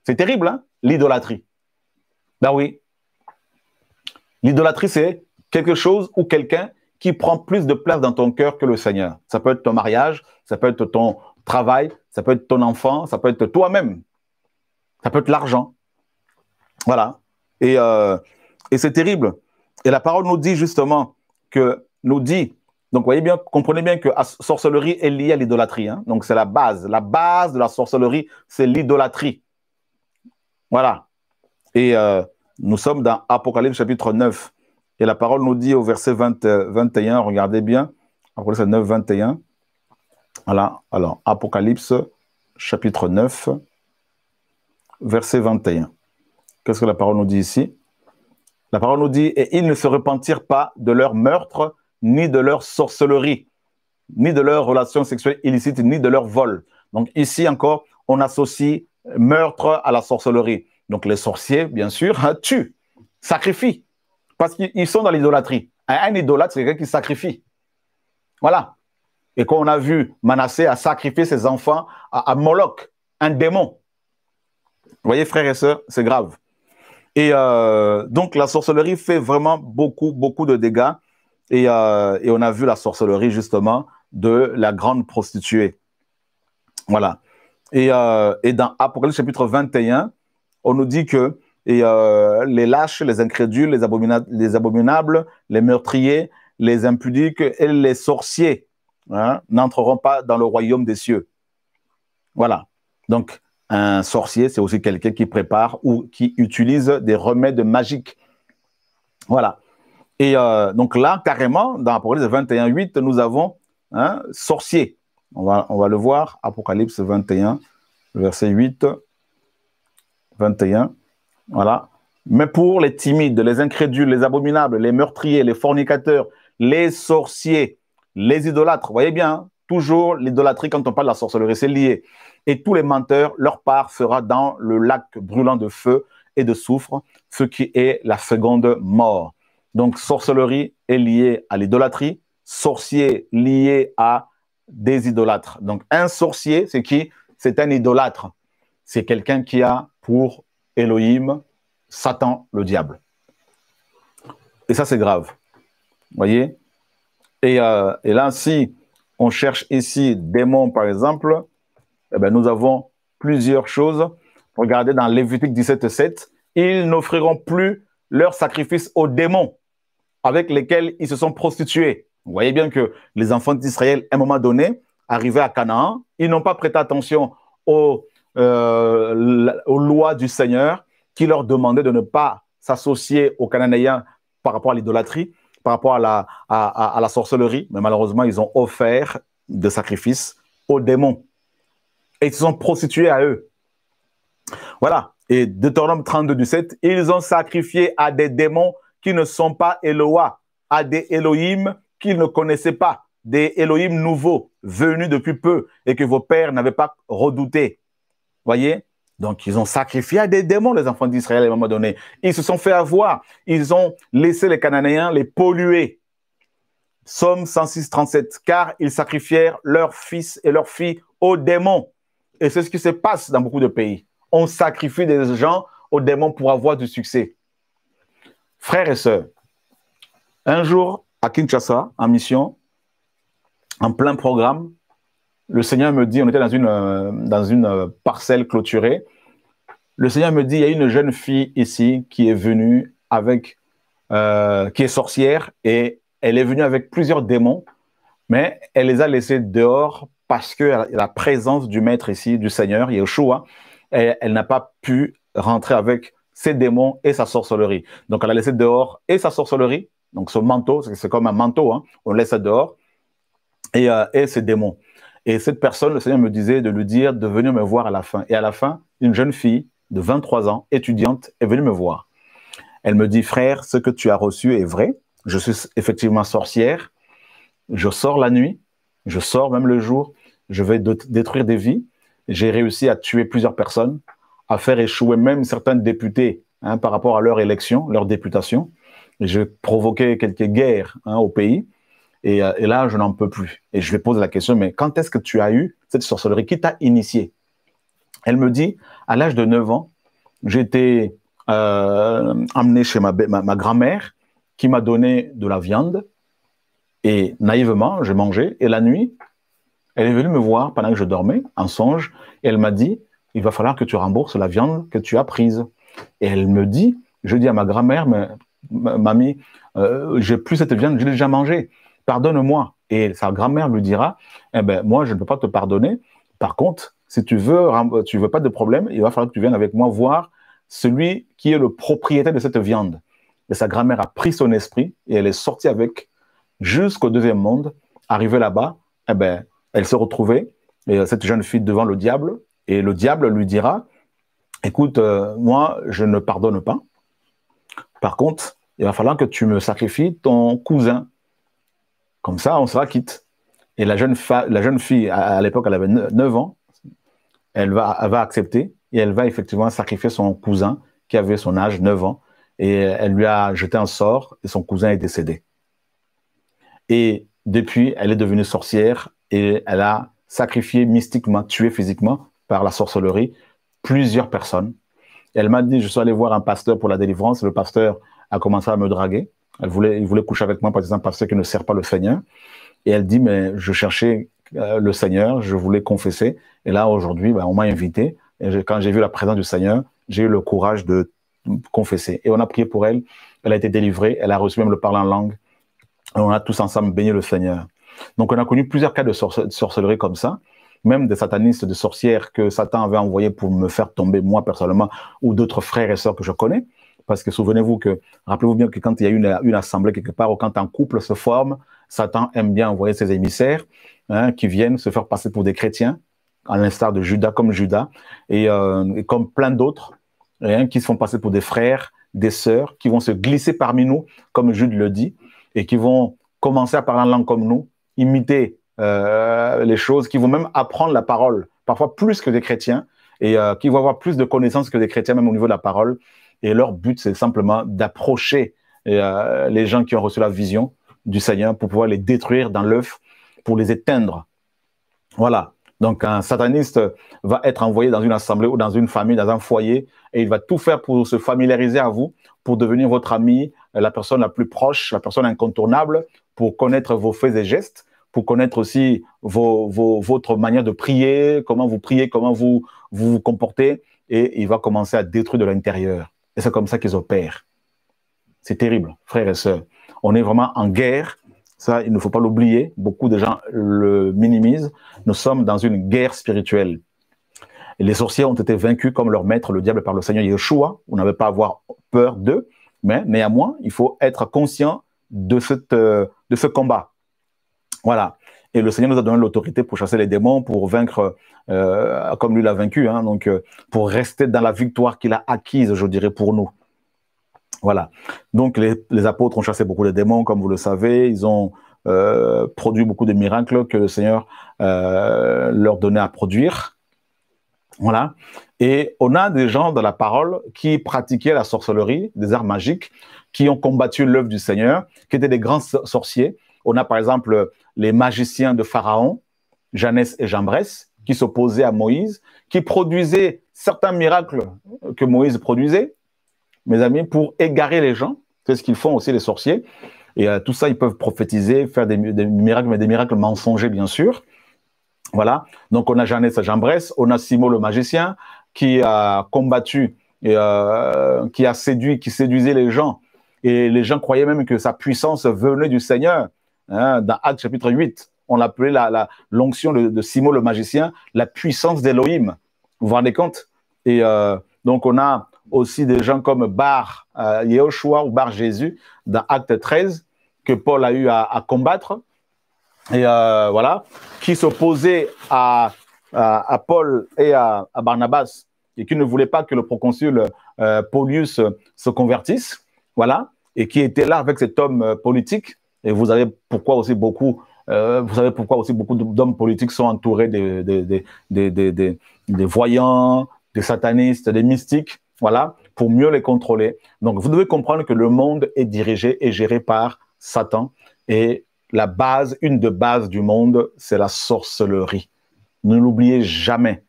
A: C'est terrible, hein, l'idolâtrie. Ben oui. L'idolâtrie, c'est quelque chose ou quelqu'un qui prend plus de place dans ton cœur que le Seigneur. Ça peut être ton mariage, ça peut être ton travail, ça peut être ton enfant, ça peut être toi-même. Ça peut être l'argent. Voilà. Et c'est terrible. Et la parole nous dit justement donc voyez bien, comprenez bien que la sorcellerie est liée à l'idolâtrie. Hein? Donc c'est la base. La base de la sorcellerie, c'est l'idolâtrie. Voilà. Et nous sommes dans Apocalypse chapitre 9. Et la parole nous dit au verset 21, regardez bien, Apocalypse 9, 21. Voilà. Alors, Apocalypse chapitre 9, verset 21. Qu'est-ce que la parole nous dit ici? La parole nous dit « Et ils ne se repentirent pas de leur meurtre, ni de leur sorcellerie, ni de leur relation sexuelle illicite, ni de leur vol. » Donc ici encore, on associe meurtre à la sorcellerie. Donc les sorciers, bien sûr, tuent, sacrifient, parce qu'ils sont dans l'idolâtrie. Un idolâtre, c'est quelqu'un qui sacrifie. Voilà. Et quand on a vu Manassé a sacrifié ses enfants à Moloch, un démon. Vous voyez, frères et sœurs, c'est grave. Et donc, la sorcellerie fait vraiment beaucoup, beaucoup de dégâts. Et on a vu la sorcellerie, justement, de la grande prostituée. Voilà. Et dans Apocalypse chapitre 21, on nous dit que les lâches, les incrédules, les abominables, les meurtriers, les impudiques et les sorciers n'entreront pas dans le royaume des cieux. Voilà. Donc, un sorcier, c'est aussi quelqu'un qui prépare ou qui utilise des remèdes magiques. Voilà. Et donc là, carrément, dans Apocalypse 21, 8, nous avons un sorcier. On va le voir, Apocalypse 21, verset 8, 21. Voilà. Mais pour les timides, les incrédules, les abominables, les meurtriers, les fornicateurs, les sorciers, les idolâtres, vous voyez bien, hein, toujours l'idolâtrie quand on parle de la sorcellerie, c'est lié. Et tous les menteurs, leur part sera dans le lac brûlant de feu et de soufre, ce qui est la seconde mort. Donc, sorcellerie est liée à l'idolâtrie, sorcier lié à des idolâtres. Donc, un sorcier, c'est qui? C'est un idolâtre. C'est quelqu'un qui a pour Elohim, Satan, le diable. Et ça, c'est grave. Vous voyez? Et là, si on cherche ici démon, par exemple, eh bien, nous avons plusieurs choses. Regardez dans Lévitique 17, 7. Ils n'offriront plus leur sacrifice aux démons avec lesquels ils se sont prostitués. Vous voyez bien que les enfants d'Israël, à un moment donné, arrivés à Canaan, ils n'ont pas prêté attention aux lois du Seigneur qui leur demandaient de ne pas s'associer aux Cananéens par rapport à l'idolâtrie, par rapport à la sorcellerie. Mais malheureusement, ils ont offert des sacrifices aux démons. Et ils se sont prostitués à eux. Voilà. Et Deutéronome 32, 17, ils ont sacrifié à des démons qui ne sont pas Eloah, à des Elohim qu'ils ne connaissaient pas, des Elohim nouveaux, venus depuis peu, et que vos pères n'avaient pas redoutés. Voyez? Donc, ils ont sacrifié à des démons, les enfants d'Israël, à un moment donné. Ils se sont fait avoir. Ils ont laissé les Cananéens les polluer. Psaume 106, 37. Car ils sacrifièrent leurs fils et leurs filles aux démons. Et c'est ce qui se passe dans beaucoup de pays. On sacrifie des gens aux démons pour avoir du succès. Frères et sœurs, un jour, à Kinshasa, en mission, en plein programme, le Seigneur me dit, on était dans une parcelle clôturée, le Seigneur me dit, il y a une jeune fille ici qui est venue avec, qui est sorcière, et elle est venue avec plusieurs démons, mais elle les a laissés dehors parce que la présence du Maître ici, du Seigneur, Yeshua, elle n'a pas pu rentrer avec ses démons et sa sorcellerie. Donc, elle a laissé dehors et sa sorcellerie, donc son manteau, c'est comme un manteau, hein, on le laisse dehors, et ses démons. Et cette personne, le Seigneur me disait de lui dire de venir me voir à la fin. Et à la fin, une jeune fille de 23 ans, étudiante, est venue me voir. Elle me dit, frère, ce que tu as reçu est vrai. Je suis effectivement sorcière. Je sors la nuit, je sors même le jour, je vais détruire des vies. J'ai réussi à tuer plusieurs personnes, à faire échouer même certains députés hein, par rapport à leur élection, leur députation. J'ai provoqué quelques guerres hein, au pays. Et là, je n'en peux plus. Et je lui pose la question, mais quand est-ce que tu as eu cette sorcellerie? Qui t'a initié? Elle me dit, à l'âge de 9 ans, j'ai été emmené chez ma grand-mère qui m'a donné de la viande. Et naïvement, j'ai mangé. Et la nuit, elle est venue me voir pendant que je dormais, en songe. Et elle m'a dit, il va falloir que tu rembourses la viande que tu as prise. Et elle me dit, je dis à ma grand-mère, mais mamie, j'ai plus cette viande, je l'ai déjà mangée. Pardonne-moi. Et sa grand-mère lui dira, eh ben, moi, je ne peux pas te pardonner. Par contre, si tu veux pas de problème, il va falloir que tu viennes avec moi voir celui qui est le propriétaire de cette viande. Et sa grand-mère a pris son esprit et elle est sortie avec jusqu'au deuxième monde. Arrivée là-bas, eh ben, elle se retrouvait, cette jeune fille devant le diable, et le diable lui dira, écoute, moi, je ne pardonne pas. Par contre, il va falloir que tu me sacrifies ton cousin. Comme ça, on sera quitte. Et la jeune fille, à l'époque, elle avait 9 ans, elle va accepter et elle va effectivement sacrifier son cousin qui avait son âge, 9 ans, et elle lui a jeté un sort et son cousin est décédé. Et depuis, elle est devenue sorcière et elle a sacrifié mystiquement, tué physiquement par la sorcellerie plusieurs personnes. Elle m'a dit, je suis allé voir un pasteur pour la délivrance. Le pasteur a commencé à me draguer. Il voulait coucher avec moi parce que c'est un pasteur qui ne sert pas le Seigneur. Et elle dit, mais je cherchais le Seigneur, je voulais confesser. Et là, aujourd'hui, on m'a invité. Et quand j'ai vu la présence du Seigneur, j'ai eu le courage de confesser. Et on a prié pour elle. Elle a été délivrée. Elle a reçu même le parler en langue. Et on a tous ensemble béni le Seigneur. Donc, on a connu plusieurs cas de sorcellerie comme ça. Même des satanistes, de sorcières que Satan avait envoyés pour me faire tomber, moi personnellement, ou d'autres frères et sœurs que je connais. Parce que souvenez-vous que, rappelez-vous bien que quand il y a une assemblée quelque part, ou quand un couple se forme, Satan aime bien envoyer ses émissaires hein, qui viennent se faire passer pour des chrétiens, à l'instar de Judas, et comme plein d'autres, hein, qui se font passer pour des frères, des sœurs, qui vont se glisser parmi nous, comme Jude le dit, et qui vont commencer à parler en langue comme nous, imiter les choses, qui vont même apprendre la parole, parfois plus que des chrétiens, et qui vont avoir plus de connaissances que des chrétiens, même au niveau de la parole. Et leur but, c'est simplement d'approcher les gens qui ont reçu la vision du Seigneur pour pouvoir les détruire dans l'œuf, pour les éteindre. Voilà. Donc, un sataniste va être envoyé dans une assemblée ou dans une famille, dans un foyer, et il va tout faire pour se familiariser à vous, pour devenir votre ami, la personne la plus proche, la personne incontournable, pour connaître vos faits et gestes, pour connaître aussi votre manière de prier, comment vous vous comportez, et il va commencer à détruire de l'intérieur. Et c'est comme ça qu'ils opèrent. C'est terrible, frères et sœurs. On est vraiment en guerre. Ça, il ne faut pas l'oublier. Beaucoup de gens le minimisent. Nous sommes dans une guerre spirituelle. Et les sorciers ont été vaincus comme leur maître, le diable, par le Seigneur Yeshua. On n'avait pas à avoir peur d'eux. Mais néanmoins, il faut être conscient de ce combat. Voilà. Et le Seigneur nous a donné l'autorité pour chasser les démons, pour vaincre comme lui l'a vaincu, hein, donc pour rester dans la victoire qu'il a acquise, je dirais, pour nous. Voilà. Donc les apôtres ont chassé beaucoup de démons, comme vous le savez. Ils ont produit beaucoup de miracles que le Seigneur leur donnait à produire. Voilà. Et on a des gens dans la parole qui pratiquaient la sorcellerie, des arts magiques, qui ont combattu l'œuvre du Seigneur, qui étaient des grands sorciers. On a par exemple les magiciens de Pharaon, Janès et Jambres, qui s'opposaient à Moïse, qui produisaient certains miracles que Moïse produisait, mes amis, pour égarer les gens. C'est ce qu'ils font aussi les sorciers. Et tout ça, ils peuvent prophétiser, faire des miracles, mais des miracles mensongers, bien sûr. Voilà. Donc, on a Janès et Jambres, on a Simon le magicien, qui a combattu, et, qui a séduit, qui séduisait les gens. Et les gens croyaient même que sa puissance venait du Seigneur. Hein, dans Actes chapitre 8, on l'appelait l'onction de Simon le magicien, la puissance d'Élohim. Vous vous rendez compte? Et donc, on a aussi des gens comme Bar Yehoshua ou Bar Jésus dans Acte 13 que Paul a eu à combattre. Et voilà, qui s'opposaient à Paul et à Barnabas et qui ne voulaient pas que le proconsul Paulius se convertisse. Voilà, et qui était là avec cet homme politique. Et vous savez pourquoi aussi beaucoup d'hommes politiques sont entourés des voyants, des satanistes, des mystiques, voilà, pour mieux les contrôler. Donc, vous devez comprendre que le monde est dirigé et géré par Satan. Et la base, une des bases du monde, c'est la sorcellerie. Ne l'oubliez jamais,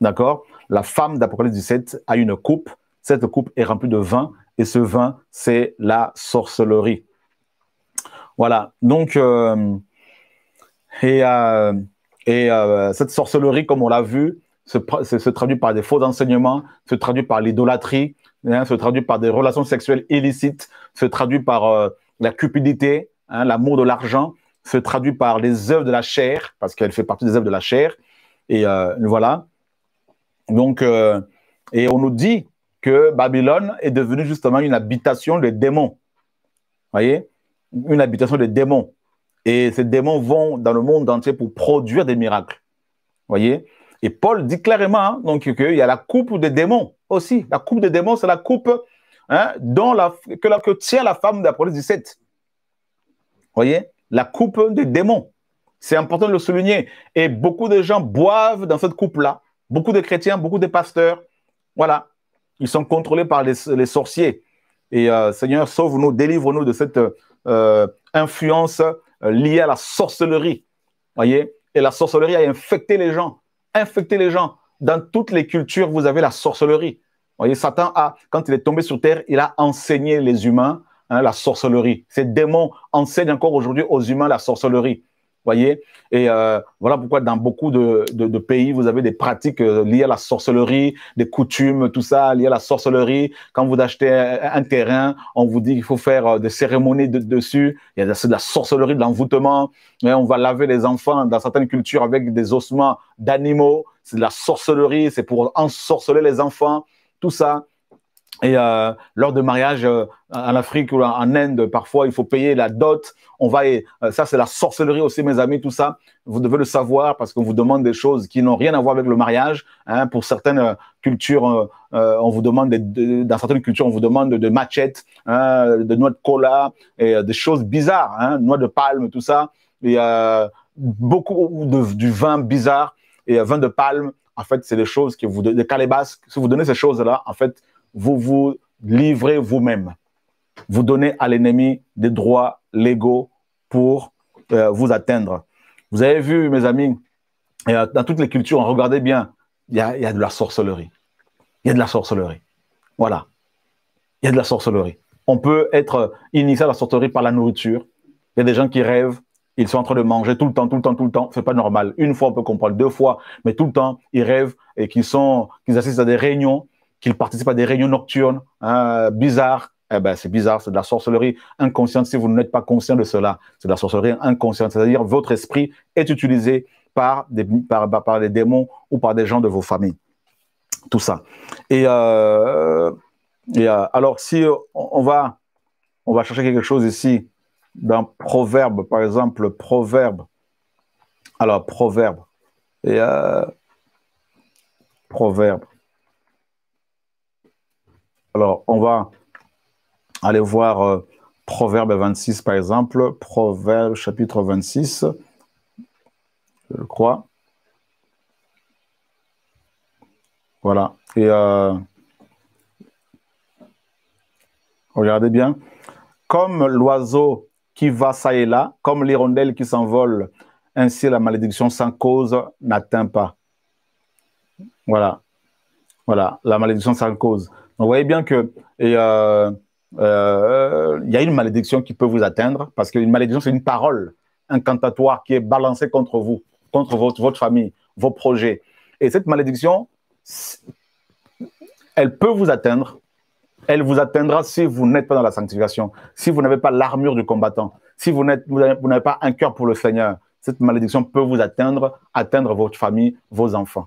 A: d'accord? La femme d'Apocalypse 17 a une coupe. Cette coupe est remplie de vin. Et ce vin, c'est la sorcellerie. Voilà, donc, cette sorcellerie, comme on l'a vu, se traduit par des faux enseignements, se traduit par l'idolâtrie, hein, se traduit par des relations sexuelles illicites, se traduit par la cupidité, hein, l'amour de l'argent, se traduit par les œuvres de la chair, parce qu'elle fait partie des œuvres de la chair. Et voilà. Donc, et on nous dit que Babylone est devenue justement une habitation des démons. Voyez, une habitation des démons. Et ces démons vont dans le monde entier pour produire des miracles. Voyez. Et Paul dit clairement hein, donc qu'il y a la coupe des démons aussi. La coupe des démons, c'est la coupe hein, que tient la femme d'Apocalypse 17. Voyez, la coupe des démons. C'est important de le souligner. Et beaucoup de gens boivent dans cette coupe-là. Beaucoup de chrétiens, beaucoup de pasteurs. Voilà. Ils sont contrôlés par les sorciers. Et Seigneur, sauve-nous, délivre-nous de cette influence liée à la sorcellerie. Voyez? Et la sorcellerie a infecté les gens. Infecté les gens. Dans toutes les cultures, vous avez la sorcellerie. Voyez, Satan quand il est tombé sur terre, il a enseigné les humains hein, la sorcellerie. Ces démons enseignent encore aujourd'hui aux humains la sorcellerie. Voyez, et voilà pourquoi dans beaucoup de pays, vous avez des pratiques liées à la sorcellerie, des coutumes, tout ça lié à la sorcellerie. Quand vous achetez un terrain, on vous dit qu'il faut faire des cérémonies dessus. Il y a de la sorcellerie, de l'envoûtement. On va laver les enfants dans certaines cultures avec des ossements d'animaux. C'est de la sorcellerie, c'est pour ensorceler les enfants, tout ça. Et lors de mariage en Afrique ou en Inde, parfois, il faut payer la dot. Ça, c'est la sorcellerie aussi, mes amis, tout ça. Vous devez le savoir parce qu'on vous demande des choses qui n'ont rien à voir avec le mariage. Hein. Pour certaines cultures, on vous demande, dans certaines cultures, on vous demande de machettes, hein, de noix de cola, et des choses bizarres, hein, noix de palme, tout ça. Et beaucoup du vin bizarre et vin de palme. En fait, c'est des choses que vous, des calebasses. Si vous donnez ces choses-là, en fait, vous vous livrez vous-même. Vous donnez à l'ennemi des droits légaux pour vous atteindre. Vous avez vu, mes amis, dans toutes les cultures, regardez bien, il y a de la sorcellerie. Il y a de la sorcellerie. Voilà. Il y a de la sorcellerie. On peut être initié à la sorcellerie par la nourriture. Il y a des gens qui rêvent, ils sont en train de manger tout le temps, tout le temps, tout le temps. C'est pas normal. Une fois, on peut comprendre, 2 fois, mais tout le temps, ils rêvent et qu'ils assistent à des réunions, qu'ils participent à des réunions nocturnes, hein, bizarres. Eh ben, c'est bizarre, c'est de la sorcellerie inconsciente. Si vous n'êtes pas conscient de cela, c'est de la sorcellerie inconsciente. C'est-à-dire votre esprit est utilisé par des démons ou par des gens de vos familles. Tout ça. Et alors, si on va chercher quelque chose ici, dans Proverbe, par exemple, Proverbe Alors, Proverbe. Et Proverbe. Alors, on va aller voir Proverbe 26, par exemple. Proverbe chapitre 26, je crois. Voilà. Et regardez bien. Comme l'oiseau qui va ça et là, comme l'hirondelle qui s'envole, ainsi la malédiction sans cause n'atteint pas. Voilà. Voilà, la malédiction sans cause. Donc, vous voyez bien que il y a une malédiction qui peut vous atteindre, parce qu'une malédiction, c'est une parole incantatoire qui est balancée contre vous, contre votre famille, vos projets. Et cette malédiction, elle peut vous atteindre. Elle vous atteindra si vous n'êtes pas dans la sanctification, si vous n'avez pas l'armure du combattant, si vous n'avez pas un cœur pour le Seigneur. Cette malédiction peut vous atteindre, atteindre votre famille, vos enfants.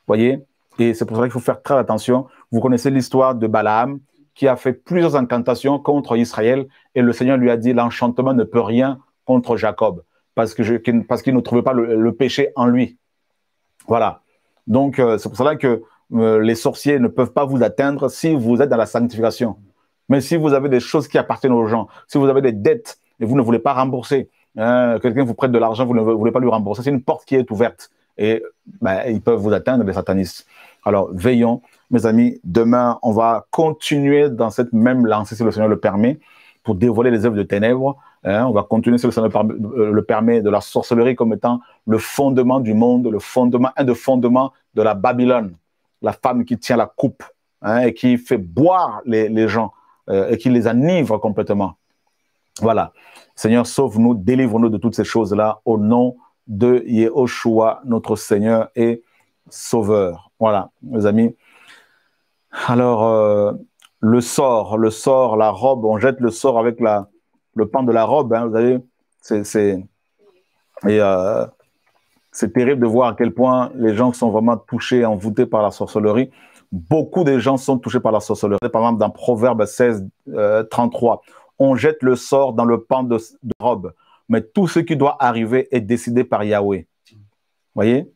A: Voyez? Et c'est pour ça qu'il faut faire très attention. Vous connaissez l'histoire de Balaam qui a fait plusieurs incantations contre Israël et le Seigneur lui a dit l'enchantement ne peut rien contre Jacob parce qu'il ne trouvait pas le péché en lui. Voilà. Donc, c'est pour cela que les sorciers ne peuvent pas vous atteindre si vous êtes dans la sanctification. Mais si vous avez des choses qui appartiennent aux gens, si vous avez des dettes et vous ne voulez pas rembourser, quelqu'un vous prête de l'argent, vous ne voulez pas lui rembourser, c'est une porte qui est ouverte. Et ils peuvent vous atteindre, les satanistes. Alors, veillons, mes amis. Demain, on va continuer dans cette même lancée, si le Seigneur le permet, pour dévoiler les œuvres de ténèbres. On va continuer, si le Seigneur le permet, de la sorcellerie comme étant le fondement du monde, un des fondements de la Babylone. La femme qui tient la coupe et qui fait boire les gens et qui les enivre complètement. Voilà. Seigneur, sauve-nous, délivre-nous de toutes ces choses-là au nom de Yehoshua, notre Seigneur et Sauveur. Voilà, mes amis. Alors, le sort, la robe, on jette le sort avec le pan de la robe. Vous savez, c'est terrible de voir à quel point les gens sont vraiment touchés, envoûtés par la sorcellerie. Beaucoup de gens sont touchés par la sorcellerie. Par exemple, dans Proverbe 16, 33, on jette le sort dans le pan de robe. Mais tout ce qui doit arriver est décidé par Yahweh. Voyez?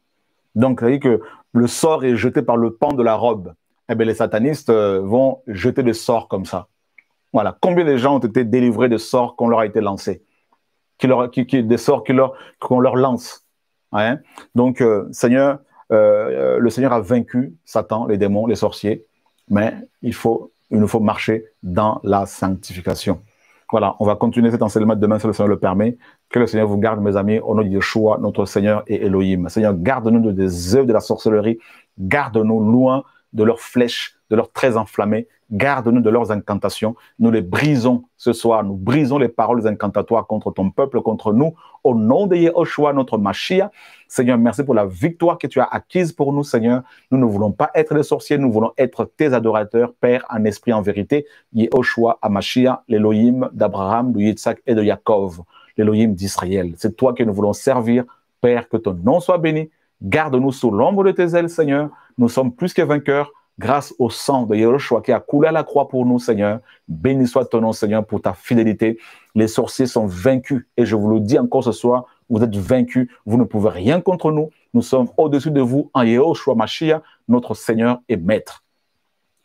A: Donc, vous voyez que le sort est jeté par le pan de la robe. Eh bien, les satanistes vont jeter des sorts comme ça. Voilà. Combien de gens ont été délivrés de sorts qu'on leur a été lancés? Des sorts qu'on leur lance. Ouais. Donc, Seigneur, le Seigneur a vaincu Satan, les démons, les sorciers, mais il nous faut marcher dans la sanctification. Voilà, on va continuer cet enseignement demain si le Seigneur le permet. Que le Seigneur vous garde, mes amis, au nom de Yeshua, notre Seigneur et Elohim. Seigneur, garde-nous des œuvres de la sorcellerie, garde-nous loin de leurs flèches, de leurs traits enflammés, garde-nous de leurs incantations. Nous les brisons ce soir, nous brisons les paroles incantatoires contre ton peuple, contre nous, au nom de Yehoshua, notre Mashiach. Seigneur, merci pour la victoire que tu as acquise pour nous, Seigneur. Nous ne voulons pas être des sorciers, nous voulons être tes adorateurs, Père, en esprit, en vérité. Yehoshua, Mashiach, l'Elohim d'Abraham, de Yitzhak et de Yaakov, l'Elohim d'Israël. C'est toi que nous voulons servir, Père, que ton nom soit béni. Garde-nous sous l'ombre de tes ailes, Seigneur. Nous sommes plus que vainqueurs grâce au sang de Yehoshua qui a coulé à la croix pour nous, Seigneur. Béni soit ton nom, Seigneur, pour ta fidélité. Les sorciers sont vaincus et je vous le dis encore ce soir, vous êtes vaincus, vous ne pouvez rien contre nous. Nous sommes au-dessus de vous en Yehoshua Mashiach, notre Seigneur et Maître.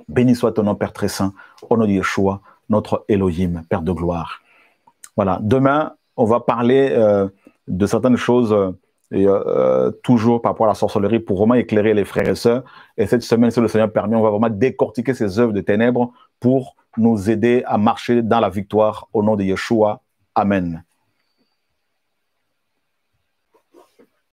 A: Béni soit ton nom, Père très saint, au nom de Yeshua, notre Elohim, Père de gloire. Voilà, demain, on va parler de certaines choses toujours par rapport à la sorcellerie pour vraiment éclairer les frères et sœurs. Et cette semaine, si le Seigneur permet, on va vraiment décortiquer ces œuvres de ténèbres pour nous aider à marcher dans la victoire au nom de Yeshua. Amen.